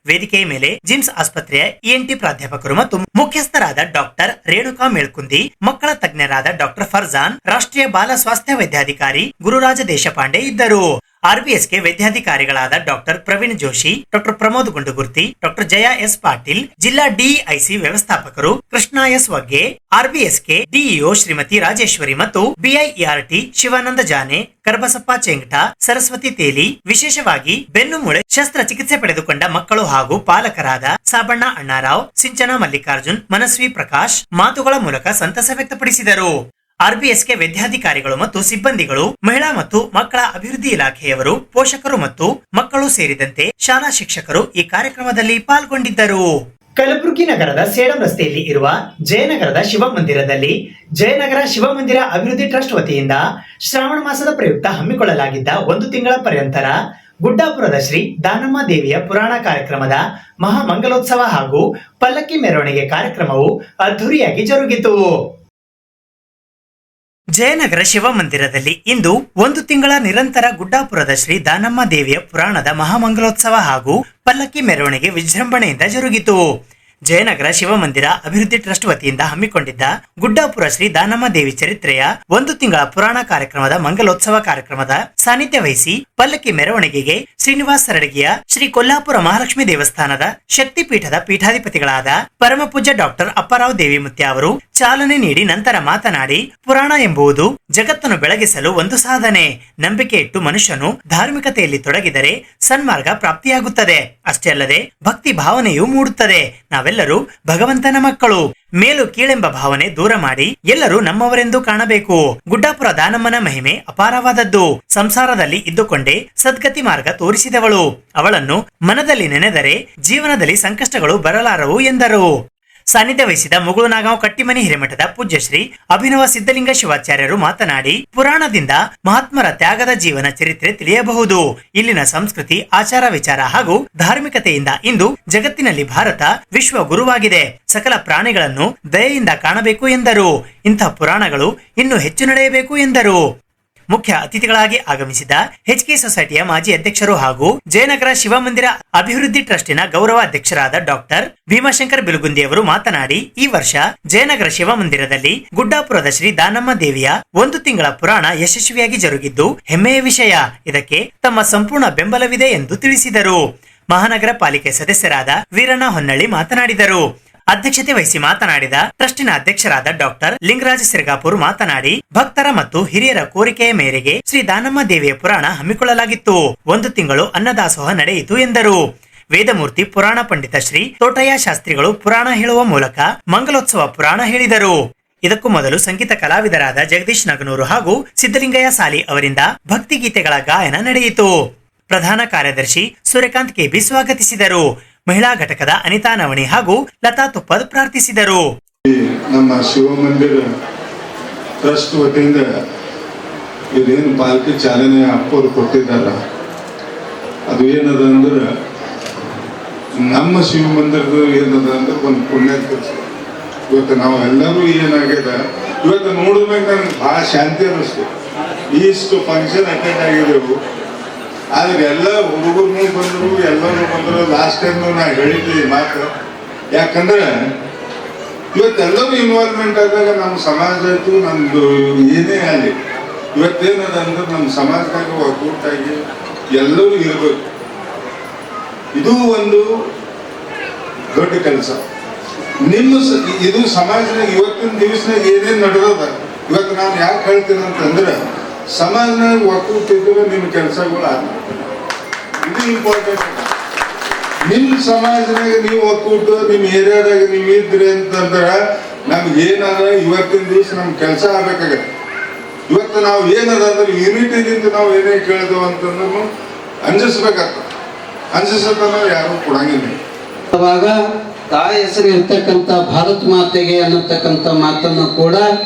ವೇದಿಕೆಯ ಮೇಲೆ ಜಿಮ್ಸ್ ಆಸ್ಪತ್ರೆಯ ENT ಪ್ರಾಧ್ಯಾಪಕರು ಮತ್ತು ಮುಖ್ಯಸ್ಥರಾದ ಡಾಕ್ಟರ್ ರೇಣುಕಾ ಮೇಳ್ಕುಂದಿ, ಮಕ್ಕಳ ತಜ್ಞರಾದ ಡಾಕ್ಟರ್ ಫರ್ಜಾನ್, ರಾಷ್ಟ್ರೀಯ ಬಾಲ ಸ್ವಾಸ್ಥ್ಯ ವೈದ್ಯಾಧಿಕಾರಿ ಗುರುರಾಜ ದೇಶಪಾಂಡೆ ಇದ್ದರು. RBSK ವೈದ್ಯಾಧಿಕಾರಿಗಳಾದ doctor Praveen Joshi, doctor Pramod Gundugurti, doctor Jaya S Patil, ಜಿಲ್ಲಾ DIC ವ್ಯವಸ್ಥಾಪಕರು Krishna S Vagge, RBSK DEO Shrimati Rajeshwari ಮತ್ತು BIERT ಶಿವಾನಂದ ಜಾನೆ, ಕರ್ಬಸಪ್ಪ ಚೆಂಗಟ, ಸರಸ್ವತಿ ತೇಲಿ, ವಿಶೇಷವಾಗಿ ಬೆನ್ನು ಮೂಳೆ ಶಸ್ತ್ರಚಿಕಿತ್ಸೆ ಪಡೆದುಕೊಂಡ ಮಕ್ಕಳು ಹಾಗೂ ಪಾಲಕರಾದ ಸಾಬಣ್ಣ ಅಣ್ಣಾರಾವ್, ಸಿಂಚನಾ ಮಲ್ಲಿಕಾರ್ಜುನ್, ಮನಸ್ವಿ ಪ್ರಕಾಶ್ ಮಾತುಗಳ ಮೂಲಕ ಸಂತಸ ವ್ಯಕ್ತಪಡಿಸಿದರು. RBSK ವೈದ್ಯಾಧಿಕಾರಿಗಳು ಮತ್ತು ಸಿಬ್ಬಂದಿಗಳು, ಮಹಿಳಾ ಮತ್ತು ಮಕ್ಕಳ ಅಭಿವೃದ್ಧಿ ಇಲಾಖೆಯವರು, ಪೋಷಕರು ಮತ್ತು ಮಕ್ಕಳು ಸೇರಿದಂತೆ ಶಾಲಾ ಶಿಕ್ಷಕರು ಈ ಕಾರ್ಯಕ್ರಮದಲ್ಲಿ ಪಾಲ್ಗೊಂಡಿದ್ದರು. ಕಲಬುರಗಿ ನಗರದ ಸೇಡಂ ರಸ್ತೆಯಲ್ಲಿ ಇರುವ ಜಯನಗರದ ಶಿವಮಂದಿರದಲ್ಲಿ ಜಯನಗರ ಶಿವಮಂದಿರ ಅಭಿವೃದ್ಧಿ ಟ್ರಸ್ಟ್ ವತಿಯಿಂದ ಶ್ರಾವಣ ಮಾಸದ ಪ್ರಯುಕ್ತ ಹಮ್ಮಿಕೊಳ್ಳಲಾಗಿದ್ದ 1 ತಿಂಗಳ ಪರ್ಯಂತರ ಗುಡ್ಡಾಪುರದ ಶ್ರೀ ದಾನಮ್ಮ ದೇವಿಯ ಪುರಾಣ ಕಾರ್ಯಕ್ರಮದ ಮಹಾಮಂಗಲೋತ್ಸವ ಹಾಗೂ ಪಲ್ಲಕ್ಕಿ ಮೆರವಣಿಗೆ ಕಾರ್ಯಕ್ರಮವು ಅದ್ದೂರಿಯಾಗಿ ಜರುಗಿತು. ಜಯನಗರ ಶಿವಮಂದಿರದಲ್ಲಿ ಇಂದು 1 ತಿಂಗಳ ನಿರಂತರ ಗುಡ್ಡಾಪುರದ ಶ್ರೀ ದಾನಮ್ಮ ದೇವಿಯ ಪುರಾಣದ ಮಹಾಮಂಗಲೋತ್ಸವ ಹಾಗೂ ಪಲ್ಲಕ್ಕಿ ಮೆರವಣಿಗೆ ವಿಜೃಂಭಣೆಯಿಂದ ಜರುಗಿತು. ಜಯನಗರ ಶಿವಮಂದಿರ ಅಭಿವೃದ್ಧಿ ಟ್ರಸ್ಟ್ ವತಿಯಿಂದ ಹಮ್ಮಿಕೊಂಡಿದ್ದ ಗುಡ್ಡಾಪುರ ಶ್ರೀ ದಾನಮ್ಮ ದೇವಿ ಚರಿತ್ರೆಯ 1 ತಿಂಗಳ ಪುರಾಣ ಕಾರ್ಯಕ್ರಮದ ಮಂಗಲೋತ್ಸವ ಕಾರ್ಯಕ್ರಮದ ಸಾನ್ನಿಧ್ಯ ವಹಿಸಿ ಪಲ್ಲಕ್ಕಿ ಮೆರವಣಿಗೆಗೆ ಶ್ರೀನಿವಾಸ ಸರಡಗಿಯ ಶ್ರೀ ಕೊಲ್ಲಾಪುರ ಮಹಾಲಕ್ಷ್ಮಿ ದೇವಸ್ಥಾನದ ಶಕ್ತಿಪೀಠದ ಪೀಠಾಧಿಪತಿಗಳಾದ ಪರಮಪೂಜ್ಯ ಡಾಕ್ಟರ್ ಅಪ್ಪರಾವ್ ದೇವಿಮುತ್ಯ ಅವರು ಚಾಲನೆ ನೀಡಿ ನಂತರ ಮಾತನಾಡಿ, ಪುರಾಣ ಎಂಬುದು ಜಗತ್ತನ್ನು ಬೆಳಗಿಸಲು ಒಂದು ಸಾಧನೆ. ನಂಬಿಕೆ ಇಟ್ಟು ಮನುಷ್ಯನು ಧಾರ್ಮಿಕತೆಯಲ್ಲಿ ತೊಡಗಿದರೆ ಸನ್ಮಾರ್ಗ ಪ್ರಾಪ್ತಿಯಾಗುತ್ತದೆ. ಅಷ್ಟೇ ಅಲ್ಲದೆ ಭಕ್ತಿ ಭಾವನೆಯೂ ಮೂಡುತ್ತದೆ. ನಾವೆಲ್ಲರೂ ಭಗವಂತನ ಮಕ್ಕಳು. ಮೇಲು ಕೀಳೆಂಬ ಭಾವನೆ ದೂರ ಮಾಡಿ ಎಲ್ಲರೂ ನಮ್ಮವರೆಂದು ಕಾಣಬೇಕು. ಗುಡ್ಡಾಪುರ ದಾನಮ್ಮನ ಮಹಿಮೆ ಅಪಾರವಾದದ್ದು. ಸಂಸಾರದಲ್ಲಿ ಇದ್ದುಕೊಂಡೇ ಸದ್ಗತಿ ಮಾರ್ಗ ತೋರಿಸಿದವಳು. ಅವಳನ್ನು ಮನದಲ್ಲಿ ನೆನೆದರೆ ಜೀವನದಲ್ಲಿ ಸಂಕಷ್ಟಗಳು ಬರಲಾರವು ಎಂದರು. ಸಾನ್ನಿಧ್ಯ ವಹಿಸಿದ ಮುಗುಳುನಾಗಾಂವ್ ಕಟ್ಟಿಮನಿ ಹಿರೇಮಠದ ಪೂಜ್ಯ ಶ್ರೀ ಅಭಿನವ ಸಿದ್ಧಲಿಂಗ ಶಿವಾಚಾರ್ಯರು ಮಾತನಾಡಿ, ಪುರಾಣದಿಂದ ಮಹಾತ್ಮರ ತ್ಯಾಗದ ಜೀವನ ಚರಿತ್ರೆ ತಿಳಿಯಬಹುದು. ಇಲ್ಲಿನ ಸಂಸ್ಕೃತಿ, ಆಚಾರ ವಿಚಾರ ಹಾಗೂ ಧಾರ್ಮಿಕತೆಯಿಂದ ಇಂದು ಜಗತ್ತಿನಲ್ಲಿ ಭಾರತ ವಿಶ್ವ ಗುರುವಾಗಿದೆ. ಸಕಲ ಪ್ರಾಣಿಗಳನ್ನು ದಯೆಯಿಂದ ಕಾಣಬೇಕು ಎಂದರು. ಇಂಥ ಪುರಾಣಗಳು ಇನ್ನೂ ಹೆಚ್ಚು ನಡೆಯಬೇಕು ಎಂದರು. ಮುಖ್ಯ ಅತಿಥಿಗಳಾಗಿ ಆಗಮಿಸಿದ HK ಸೊಸೈಟಿಯ ಮಾಜಿ ಅಧ್ಯಕ್ಷರು ಹಾಗೂ ಜಯನಗರ ಶಿವಮಂದಿರ ಅಭಿವೃದ್ಧಿ ಟ್ರಸ್ಟಿನ ಗೌರವ ಅಧ್ಯಕ್ಷರಾದ ಡಾಕ್ಟರ್ ಭೀಮಾಶಂಕರ್ ಬಿಲುಗುಂದಿ ಅವರು ಮಾತನಾಡಿ, ಈ ವರ್ಷ ಜಯನಗರ ಶಿವಮಂದಿರದಲ್ಲಿ ಗುಡ್ಡಾಪುರದ ಶ್ರೀ ದಾನಮ್ಮ ದೇವಿಯ 1 ತಿಂಗಳ ಪುರಾಣ ಯಶಸ್ವಿಯಾಗಿ ಜರುಗಿದ್ದು ಹೆಮ್ಮೆಯ ವಿಷಯ. ಇದಕ್ಕೆ ತಮ್ಮ ಸಂಪೂರ್ಣ ಬೆಂಬಲವಿದೆ ಎಂದು ತಿಳಿಸಿದರು. ಮಹಾನಗರ ಪಾಲಿಕೆ ಸದಸ್ಯರಾದ ವೀರಣ್ಣ ಹೊನ್ನಳ್ಳಿ ಮಾತನಾಡಿದರು. ಅಧ್ಯಕ್ಷತೆ ವಹಿಸಿ ಮಾತನಾಡಿದ ಟ್ರಸ್ಟಿನ ಅಧ್ಯಕ್ಷರಾದ ಡಾಕ್ಟರ್ ಲಿಂಗರಾಜ ಸಿರಗಾಪುರ್ ಮಾತನಾಡಿ, ಭಕ್ತರ ಮತ್ತು ಹಿರಿಯರ ಕೋರಿಕೆಯ ಮೇರೆಗೆ ಶ್ರೀ ದಾನಮ್ಮ ದೇವಿಯ ಪುರಾಣ ಹಮ್ಮಿಕೊಳ್ಳಲಾಗಿತ್ತು. 1 ತಿಂಗಳು ಅನ್ನದಾಸೋಹ ನಡೆಯಿತು ಎಂದರು. ವೇದಮೂರ್ತಿ ಪುರಾಣ ಪಂಡಿತ ಶ್ರೀ ತೋಟಯ್ಯ ಶಾಸ್ತ್ರಿಗಳು ಪುರಾಣ ಹೇಳುವ ಮೂಲಕ ಮಂಗಲೋತ್ಸವ ಪುರಾಣ ಹೇಳಿದರು. ಇದಕ್ಕೂ ಮೊದಲು ಸಂಗೀತ ಕಲಾವಿದರಾದ ಜಗದೀಶ್ ನಗನೂರು ಹಾಗೂ ಸಿದ್ದಲಿಂಗಯ್ಯ ಸಾಲಿ ಅವರಿಂದ ಭಕ್ತಿಗೀತೆಗಳ ಗಾಯನ ನಡೆಯಿತು. ಪ್ರಧಾನ ಕಾರ್ಯದರ್ಶಿ ಸೂರ್ಯಕಾಂತ್ ಕೆಬಿ ಸ್ವಾಗತಿಸಿದರು. ಮಹಿಳಾ ಘಟಕದ ಅನಿತಾ ನವಣಿ ಹಾಗೂ ಲತಾ ತುಪ್ಪದ್ ಪ್ರಾರ್ಥಿಸಿದರು. ನಮ್ಮ ಶಿವಮಂದಿರ ಟ್ರಸ್ಟ್ ವತಿಯಿಂದ ಇದೇನು ಪಾಲ್ಕಿ ಚಾಲನೆ ಅಪ್ಪರು ಕೊಟ್ಟಿದ್ದಾರ, ಅದು ಏನದ ಅಂದ್ರೆ ನಮ್ಮ ಶಿವಮಂದಿರದ ಏನದ ಅಂದ್ರೆ ಒಂದು ಪುಣ್ಯ ಕೆಲಸ. ಇವತ್ತು ನಾವು ಎಲ್ಲರೂ ಏನಾಗ್ಯದ, ಇವತ್ತು ನೋಡ್ಬೇಕು ನನ್ಗೆ ಭಾಳ ಶಾಂತಿ ಅನ್ನಿಸ್ತು. ಇಷ್ಟು ಫಂಕ್ಷನ್ ಅಟೆಂಡ್ ಆಗಿದ್ದೆವು, ಆದ್ರೆ ಎಲ್ಲ ಹುಡುಗರು ಬಂದರು, ಎಲ್ಲರೂ ಬಂದರು. ಲಾಸ್ಟ್ ಟೈಮ್ ನಾ ಹೇಳಿದ್ದೆ ಮಾತು, ಯಾಕಂದ್ರೆ ಇವತ್ತೆಲ್ಲರೂ ಇನ್ವಾಲ್ವ್ಮೆಂಟ್ ಆದಾಗ ನಮ್ಮ ಸಮಾಜ ಆಯ್ತು, ನಮ್ದು ಏನೇ ಆಗಲಿ ಇವತ್ತೇನದ ಅಂದ್ರೆ ನಮ್ಮ ಸಮಾಜದಾಗ ಒಗ್ಗೂಟಾಗಿ ಎಲ್ಲರೂ ಇರಬೇಕು. ಇದು ಒಂದು ದೊಡ್ಡ ಕೆಲಸ. ನಿಮ್ಮ ಇದು ಸಮಾಜದಾಗ ಇವತ್ತಿನ ದಿವಸನಾಗ ಏನೇನು ನಡೆದದ, ಇವತ್ತು ನಾನು ಯಾಕೆ ಹೇಳ್ತೀನಿ ಅಂತಂದ್ರೆ ಸಮಾಜನಾಗ ಒಕ್ಕೂಟಿದ್ರೆ ನಿಮ್ಮ ಕೆಲಸಗಳು ಆಗ್ತದೆ. ಇದು ಇಂಪಾರ್ಟೆಂಟ್. ನಿಮ್ಮ ಸಮಾಜನಾಗ ನೀವು ಒಕ್ಕೂಟು ನಿಮ್ಮ ಏರಿಯಾದಾಗ ನೀವು ಇದ್ರಿ ಅಂತಂದ್ರೆ ನಮ್ಗೆ ಏನಾರ ಇವತ್ತಿನ ದಿವಸ ನಮ್ಗೆ ಕೆಲಸ ಆಗ್ಬೇಕಾಗತ್ತೆ. ಇವತ್ತು ನಾವು ಏನದ ಅಂದ್ರೆ ಯೂನಿಟಿನಿಂದ ನಾವು ಏನೇ ಕೇಳಿದೆವು ಅಂತಂದ್ರೂ ಅಂಜಿಸ್ಬೇಕಾಗ್ತದೆ. ಅಂಜಿಸೋದನ್ನ ಯಾರು ಕೊಡಂಗಿಲ್ಲ. ಅವಾಗ ತಾಯಿ ಹೆಸರು ಇರ್ತಕ್ಕಂಥ ಭಾರತ ಮಾತೆಗೆ ಅನ್ನತಕ್ಕಂಥ ಮಾತನ್ನು ಕೂಡ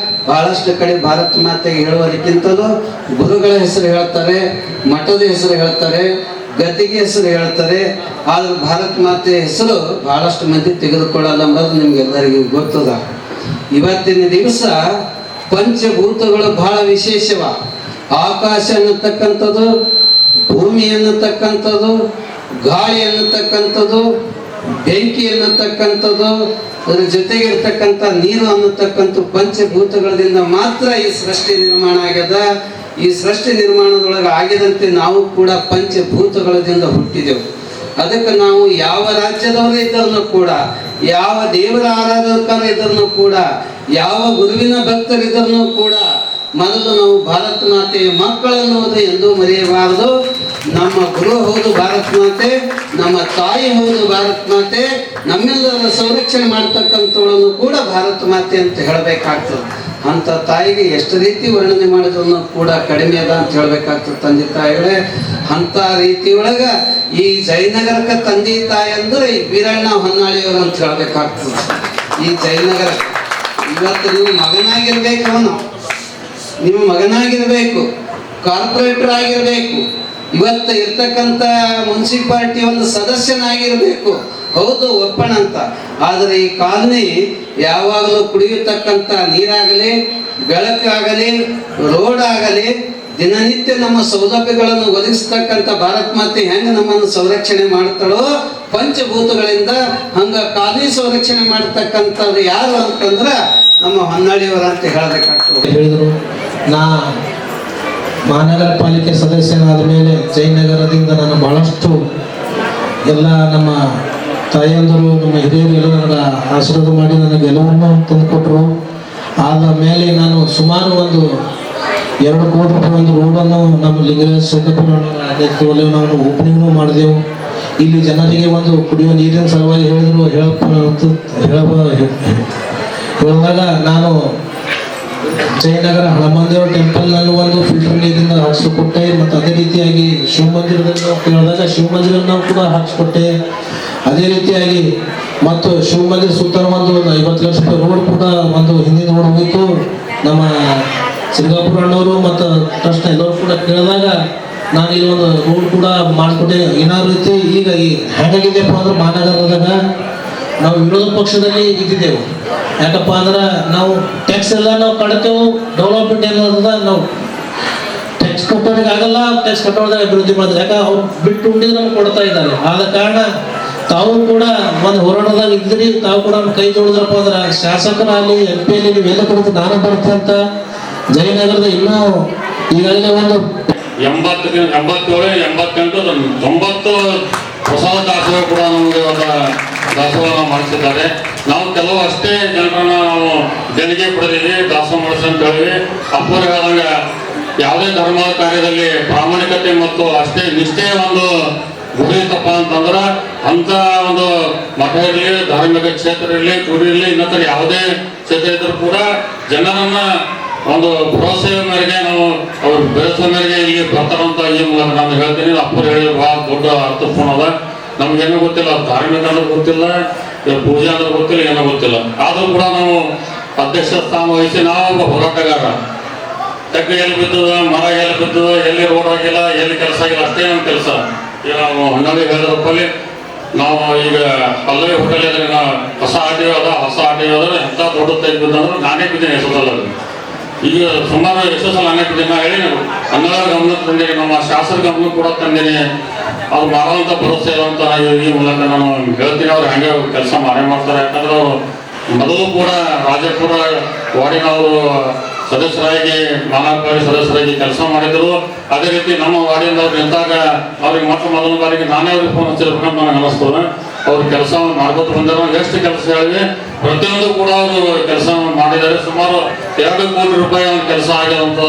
ಬಹಳಷ್ಟು ಕಡೆ ಭಾರತ ಮಾತೆಗೆ ಹೇಳುವುದಕ್ಕಿಂತಲೂ ಗುರುಗಳ ಹೆಸರು ಹೇಳ್ತಾರೆ, ಮಠದ ಹೆಸರು ಹೇಳ್ತಾರೆ, ಗದ್ದಿಗೆ ಹೆಸರು ಹೇಳ್ತಾರೆ. ಆದ್ರೆ ಭಾರತ ಮಾತೆ ಹೆಸರು ಬಹಳಷ್ಟು ಮಂದಿ ತೆಗೆದುಕೊಳ್ಳಲ್ಲ ಅನ್ನೋದು ನಿಮ್ಗೆಲ್ಲರಿಗೂ ಗೊತ್ತದ. ಇವತ್ತಿನ ದಿವಸ ಪಂಚಭೂತಗಳು ಬಹಳ ವಿಶೇಷವ. ಆಕಾಶ ಅನ್ನತಕ್ಕಂಥದ್ದು, ಭೂಮಿ ಅನ್ನತಕ್ಕಂಥದ್ದು, ಗಾಳಿ ಅನ್ನತಕ್ಕಂಥದ್ದು, ಬೆಂಕಿ ಅನ್ನತಕ್ಕಂಥದ್ದು, ಅದರ ಜೊತೆಗೆ ಇರ್ತಕ್ಕಂಥ ನೀರು ಅನ್ನತಕ್ಕಂಥ ಪಂಚಭೂತಗಳಿಂದ ಮಾತ್ರ ಈ ಸೃಷ್ಟಿ ನಿರ್ಮಾಣ ಆಗ್ಯದ. ಈ ಸೃಷ್ಟಿ ನಿರ್ಮಾಣದೊಳಗೆ ಆಗಿದಂತೆ ನಾವು ಕೂಡ ಪಂಚಭೂತಗಳಿಂದ ಹುಟ್ಟಿದೆವು. ಅದಕ್ಕೆ ನಾವು ಯಾವ ರಾಜ್ಯದವರು ಇದ್ದರೂ ಕೂಡ, ಯಾವ ದೇವರ ಆರಾಧಕರು ಇದ್ರೂ ಕೂಡ, ಯಾವ ಗುರುವಿನ ಭಕ್ತರಿದ್ರೂ ಕೂಡ ಮೊದಲು ನಾವು ಭಾರತ ಮಾತೆಯ ಮಕ್ಕಳನ್ನುವುದು ಎಂದೂ ಮರೆಯಬಾರದು. ನಮ್ಮ ಗುರು ಹೌದು ಭಾರತ ಮಾತೆ, ನಮ್ಮ ತಾಯಿ ಹೌದು ಭಾರತ ಮಾತೆ, ನಮ್ಮೆಲ್ಲರ ಸಂರಕ್ಷಣೆ ಮಾಡ್ತಕ್ಕಂಥವಳನ್ನು ಕೂಡ ಭಾರತ ಮಾತೆ ಅಂತ ಹೇಳಬೇಕಾಗ್ತದೆ. ಅಂಥ ತಾಯಿಗೆ ಎಷ್ಟು ರೀತಿ ವರ್ಣನೆ ಮಾಡಿದ್ರು ಕೂಡ ಕಡಿಮೆ ಅದ ಅಂತ ಹೇಳ್ಬೇಕಾಗ್ತದೆ ತಂದೆ ತಾಯಿಗಳೇ. ಅಂಥ ರೀತಿಯೊಳಗ ಈ ಜಯನಗರಕ್ಕೆ ತಂದೆ ತಾಯಿ ಅಂದ್ರೆ ಈ ವೀರಣ್ಣ ಹೊನ್ನಾಳಿಯವರು ಅಂತ ಹೇಳ್ಬೇಕಾಗ್ತದೆ. ಈ ಜಯನಗರ ಇವತ್ತು ನೀವು ಮಗನಾಗಿರ್ಬೇಕು, ಅವನು ನಿಮ್ಮ ಮಗನಾಗಿರ್ಬೇಕು, ಕಾರ್ಪೊರೇಟರ್ ಆಗಿರ್ಬೇಕು, ಇವತ್ತು ಇರ್ತಕ್ಕಂಥ ಮುನ್ಸಿಪಾಲಿಟಿ ಒಂದು ಸದಸ್ಯನಾಗಿರ್ಬೇಕು. ಹೌದು ಒಪ್ಪಣ ಅಂತ. ಆದರೆ ಈ ಕಾಲನಿ ಯಾವಾಗಲೂ ಕುಡಿಯತಕ್ಕಂಥ ನೀರಾಗಲಿ, ಬೆಳಕಾಗಲಿ, ರೋಡ್ ಆಗಲಿ, ದಿನನಿತ್ಯ ನಮ್ಮ ಸೌಲಭ್ಯಗಳನ್ನು ಒದಗಿಸ್ತಕ್ಕಂಥ ಭಾರತ ಮಾತೆ ಹೆಂಗೆ ನಮ್ಮನ್ನು ಸಂರಕ್ಷಣೆ ಮಾಡ್ತಾಳೋ ಪಂಚಭೂತಗಳಿಂದ, ಹಂಗ ಕಾಲನಿ ಸಂರಕ್ಷಣೆ ಮಾಡ್ತಕ್ಕಂಥವ್ರು ಯಾರು ಅಂತಂದ್ರೆ ನಮ್ಮ ಹೊನ್ನಾಳಿಯವರು ಅಂತ ಹೇಳಬೇಕಾಗ್ತದೆ. ಹೇಳಿದರು, ನಾ ಮಹಾನಗರ ಪಾಲಿಕೆ ಸದಸ್ಯನಾದ ಮೇಲೆ ಜಯನಗರದಿಂದ ನಾನು ಬಹಳಷ್ಟು ಎಲ್ಲ ನಮ್ಮ ತಾಯಿಯಂದರು, ನಮ್ಮ ಹಿರಿಯರು ಎಲ್ಲ ನನಗೆ ಆಶೀರ್ವಾದ ಮಾಡಿ ನನಗೆ ಎಲ್ಲವನ್ನೂ ತಂದುಕೊಟ್ರು. ಆದ ಮೇಲೆ ನಾನು ಸುಮಾರು ಒಂದು 2 ಕೋಟಿ ರೂಪಾಯಿ ಒಂದು ರೋಡನ್ನು ನಮ್ಮ ಲಿಂಗರಾಜ ಸಿದ್ದಪ್ಪನವರ ನಾವು ಓಪನಿಂಗ್ನು ಮಾಡಿದೆವು. ಇಲ್ಲಿ ಜನರಿಗೆ ಒಂದು ಕುಡಿಯುವ ನೀರಿನ ಸಲುವಾಗಿ ಹೇಳಿದರು. ಹೇಳಿದಾಗ ನಾನು ಜಯನಗರ ಹಳಮಂದೇವ ಟೆಂಪಲ್ನಲ್ಲೂ ಒಂದು ಫಿಲ್ಟರ್ ನೀರಿಂದ ಹಾಕಿಸ್ಕೊಟ್ಟೆ. ಮತ್ತು ಅದೇ ರೀತಿಯಾಗಿ ಶಿವಮಂದಿರದಲ್ಲಿ ನಾವು ಕೇಳಿದಾಗ ಶಿವಮಂದಿರ ನಾವು ಕೂಡ ಹಾಕಿಸ್ಕೊಟ್ಟೆ. ಅದೇ ರೀತಿಯಾಗಿ ಮತ್ತು ಶಿವಮಂದಿರ ಸುತ್ತ ಒಂದು 50 ಲಕ್ಷ ರೂಪಾಯಿ ರೋಡ್ ಕೂಡ ಒಂದು ಹಿಂದಿನ ರೋಡ್ ಹೋಗಿತ್ತು. ನಮ್ಮ ಸಿರಗಾಪುರ ಅಣ್ಣವರು ಮತ್ತು ಟ್ರಸ್ಟ್ ಎಲ್ಲರೂ ಕೂಡ ಕೇಳಿದಾಗ ನಾನು ಇಲ್ಲಿ ಒಂದು ರೋಡ್ ಕೂಡ ಮಾಡಿಕೊಟ್ಟೆ. ಏನಾದ್ರು ರೀತಿ ಈಗ ಹೇಗಾಗಿದೆಯಪ್ಪ ಅಂದ್ರೆ ಮಹಾನಗರದಾಗ ನಾವು ವಿರೋಧ ಪಕ್ಷದಲ್ಲಿ ಇದ್ದಿದ್ದೆವು. ಯಾಕಪ್ಪ ಅಂದ್ರೆ ನಾವು ಟ್ಯಾಕ್ಸ್ ಎಲ್ಲ ನಾವು ಕಟ್ತೇವೆ, ಡೆವಲಪ್ಮೆಂಟ್ ಎಲ್ಲ ನಾವು ಟ್ಯಾಕ್ಸ್ ಕಟ್ಟೋರಿಗೆ ಆಗಲ್ಲ, ಟ್ಯಾಕ್ಸ್ ಕಟ್ಟೋದಾಗ ಅಭಿವೃದ್ಧಿ ಮಾಡಿದ್ರೆ ಯಾಕೆ ಅವ್ರು ಬಿಟ್ಟು ಉಂಡಿದ್ರೆ ನಮ್ಗೆ ಕೊಡ್ತಾ ಇದ್ದಾರೆ. ಆದ ಕಾರಣ ತಾವು ಕೂಡ ಒಂದು ಹೋರಾಟದಾಗ ಇದ್ರಿ, ತಾವು ಕೂಡ ಕೈ ಜೋಡಿದ್ರಪ್ಪ ಅಂದ್ರೆ ಶಾಸಕರಾಗಲಿ MP ಅಲ್ಲಿ ನೀವೆಲ್ಲ ಕೊಡುತ್ತೆ ನಾನು ಬರುತ್ತೆ ಅಂತ ಜಯನಗರದ ಇನ್ನೂ ಈಗಾಗಲೇ ಒಂದು 87, 88, 90 ಹೊಸ ದಾಸೋಹ ಕೂಡ ನಮಗೆ ಒಂದು ದಾಸೋಹ ಮಾಡಿಸಿದ್ದಾರೆ. ನಾವು ಕೆಲವು ಅಷ್ಟೇ ಜನರನ್ನ ನಾವು ದೇಣಿಗೆ ಪಡೆದಿವಿ, ದಾಸ ಮಾಡಿಸಿ ಅಂತ ಹೇಳಿವಿ. ಅಪ್ಪರು ಹೇಳಿದಂಗ ಯಾವುದೇ ಧರ್ಮದ ಕಾರ್ಯದಲ್ಲಿ ಪ್ರಾಮಾಣಿಕತೆ ಮತ್ತು ಅಷ್ಟೇ ನಿಷ್ಠೆಯ ಒಂದು ಗುರಿ ಇತ್ತಪ್ಪ ಅಂತಂದ್ರೆ ಅಂತ ಒಂದು ಮಠ ಇರಲಿ, ಧಾರ್ಮಿಕ ಕ್ಷೇತ್ರ ಇರಲಿ, ಗುರಿ ಇರಲಿ, ಇನ್ನೊಂದು ಯಾವುದೇ ಕ್ಷೇತ್ರ ಇದ್ರೂ ಕೂಡ ಜನರನ್ನ ಒಂದು ಭರವಸೆಯ ಮೇರೆಗೆ ನಾವು ಅವ್ರು ಬೆಳೆಸೋ ಮೇರೆಗೆ ಇಲ್ಲಿ ಬರ್ತಾರಂತ ಈ ಮೂಲಕ ನಾನು ಹೇಳ್ತೀನಿ. ಅಪ್ಪರು ಹೇಳಿದ ಬಹಳ ದೊಡ್ಡ ಅರ್ಥಪೂರ್ಣ ಅದ. ನಮ್ಗೇನೋ ಗೊತ್ತಿಲ್ಲ, ಧಾರ್ಮಿಕ ಅಂದ್ರೆ ಗೊತ್ತಿಲ್ಲ, ಪೂಜೆ ಅಂದ್ರೆ ಗೊತ್ತಿಲ್ಲ, ಏನೋ ಗೊತ್ತಿಲ್ಲ. ಆದ್ರೂ ಕೂಡ ನಾವು ಅಧ್ಯಕ್ಷ ಸ್ಥಾನ ವಹಿಸಿ ನಾವೊಬ್ಬ ಹೋರಾಟಗಾರ. ತೆಗ್ಗು ಎಲ್ಲಿ ಬಿದ್ದದ, ಮರ ಎಲ್ಲಿ ಬಿದ್ದದ, ಎಲ್ಲಿ ರೋಡ್ ಆಗಿಲ್ಲ, ಎಲ್ಲಿ ಕೆಲಸ ಆಗಿಲ್ಲ, ಅಷ್ಟೇ ನಮ್ಮ ಕೆಲಸ. ಈಗ ನಾವು ಹೊನ್ನಾಳಿ ಹೇಳಿದ್ರಪ್ಪಲ್ಲಿ ನಾವು ಈಗ ಪಲ್ಲವಿ ಹೋಟೆಲ್ ಇದ್ರೆ ನಾವು ಹೊಸ ಆಟಿವ್ ಅದ, ಹೊಸ ಆಟಿವ್ ಅದ ಎಂಥ ದೊಡ್ಡ ತೆಗ್ದು ಬಿದ್ದಂದ್ರೆ ನಾನೇ ಬಿದ್ದೀನಿ ಎಷ್ಟೊತ್ತಲ್ಲ. ಈಗ ಸುಮಾರು ಎಷ್ಟೋ ಸಲ ನಾನೇ ಬಿದ್ದೀನಿ. ನಾ ಹೇಳಿ ಅನ್ನೋರ ಗಮನಕ್ಕೆ ತಂದೀನಿ, ನಮ್ಮ ಶಾಸಕರ ಗಮನಕ್ಕೆ ಕೂಡ ತಂದೀನಿ. ಅವ್ರು ಮಾಡುವಂಥ ಭರವಸೆ ಇರುವಂಥ ಈ ಮೂಲಕ ನಾನು ಹೇಳ್ತೀನಿ. ಅವ್ರು ಹಂಗೆ ಕೆಲಸ ಮಾಡ್ತಾರೆ. ಯಾಕಂದ್ರೆ ಅವರು ಮೊದಲು ಕೂಡ ರಾಜಪುರ ವಾರ್ಡಿನವರು ಸದಸ್ಯರಾಗಿ, ಮಹಾನಗರಪಾಲಿಕೆ ಸದಸ್ಯರಾಗಿ ಕೆಲಸ ಮಾಡಿದ್ರು. ಅದೇ ರೀತಿ ನಮ್ಮ ವಾರ್ಡಿಯಿಂದ ಅವ್ರು ನಿಂತಾಗ ಅವ್ರಿಗೆ ಮೊದಲ ಬಾರಿಗೆ ನಾನೇ ಅವ್ರಿಗೆ ಫೋನ್ ಹಚ್ಚಿರ್ಬೇಕಂತ ನನಗೆ ಅನ್ನಿಸ್ತದೆ. ಅವ್ರು ಕೆಲಸ ಮಾಡ್ಕೊತ ಬಂದಾರ. ಎಷ್ಟು ಕೆಲಸ ಹೇಳಿವೆ ಪ್ರತಿಯೊಂದು ಕೂಡ ಅವರು ಕೆಲಸ ಮಾಡಿದ್ದಾರೆ. ಸುಮಾರು 2 ಕೋಟಿ ರೂಪಾಯಿ ಒಂದು ಕೆಲಸ ಆಗಿರುವಂತ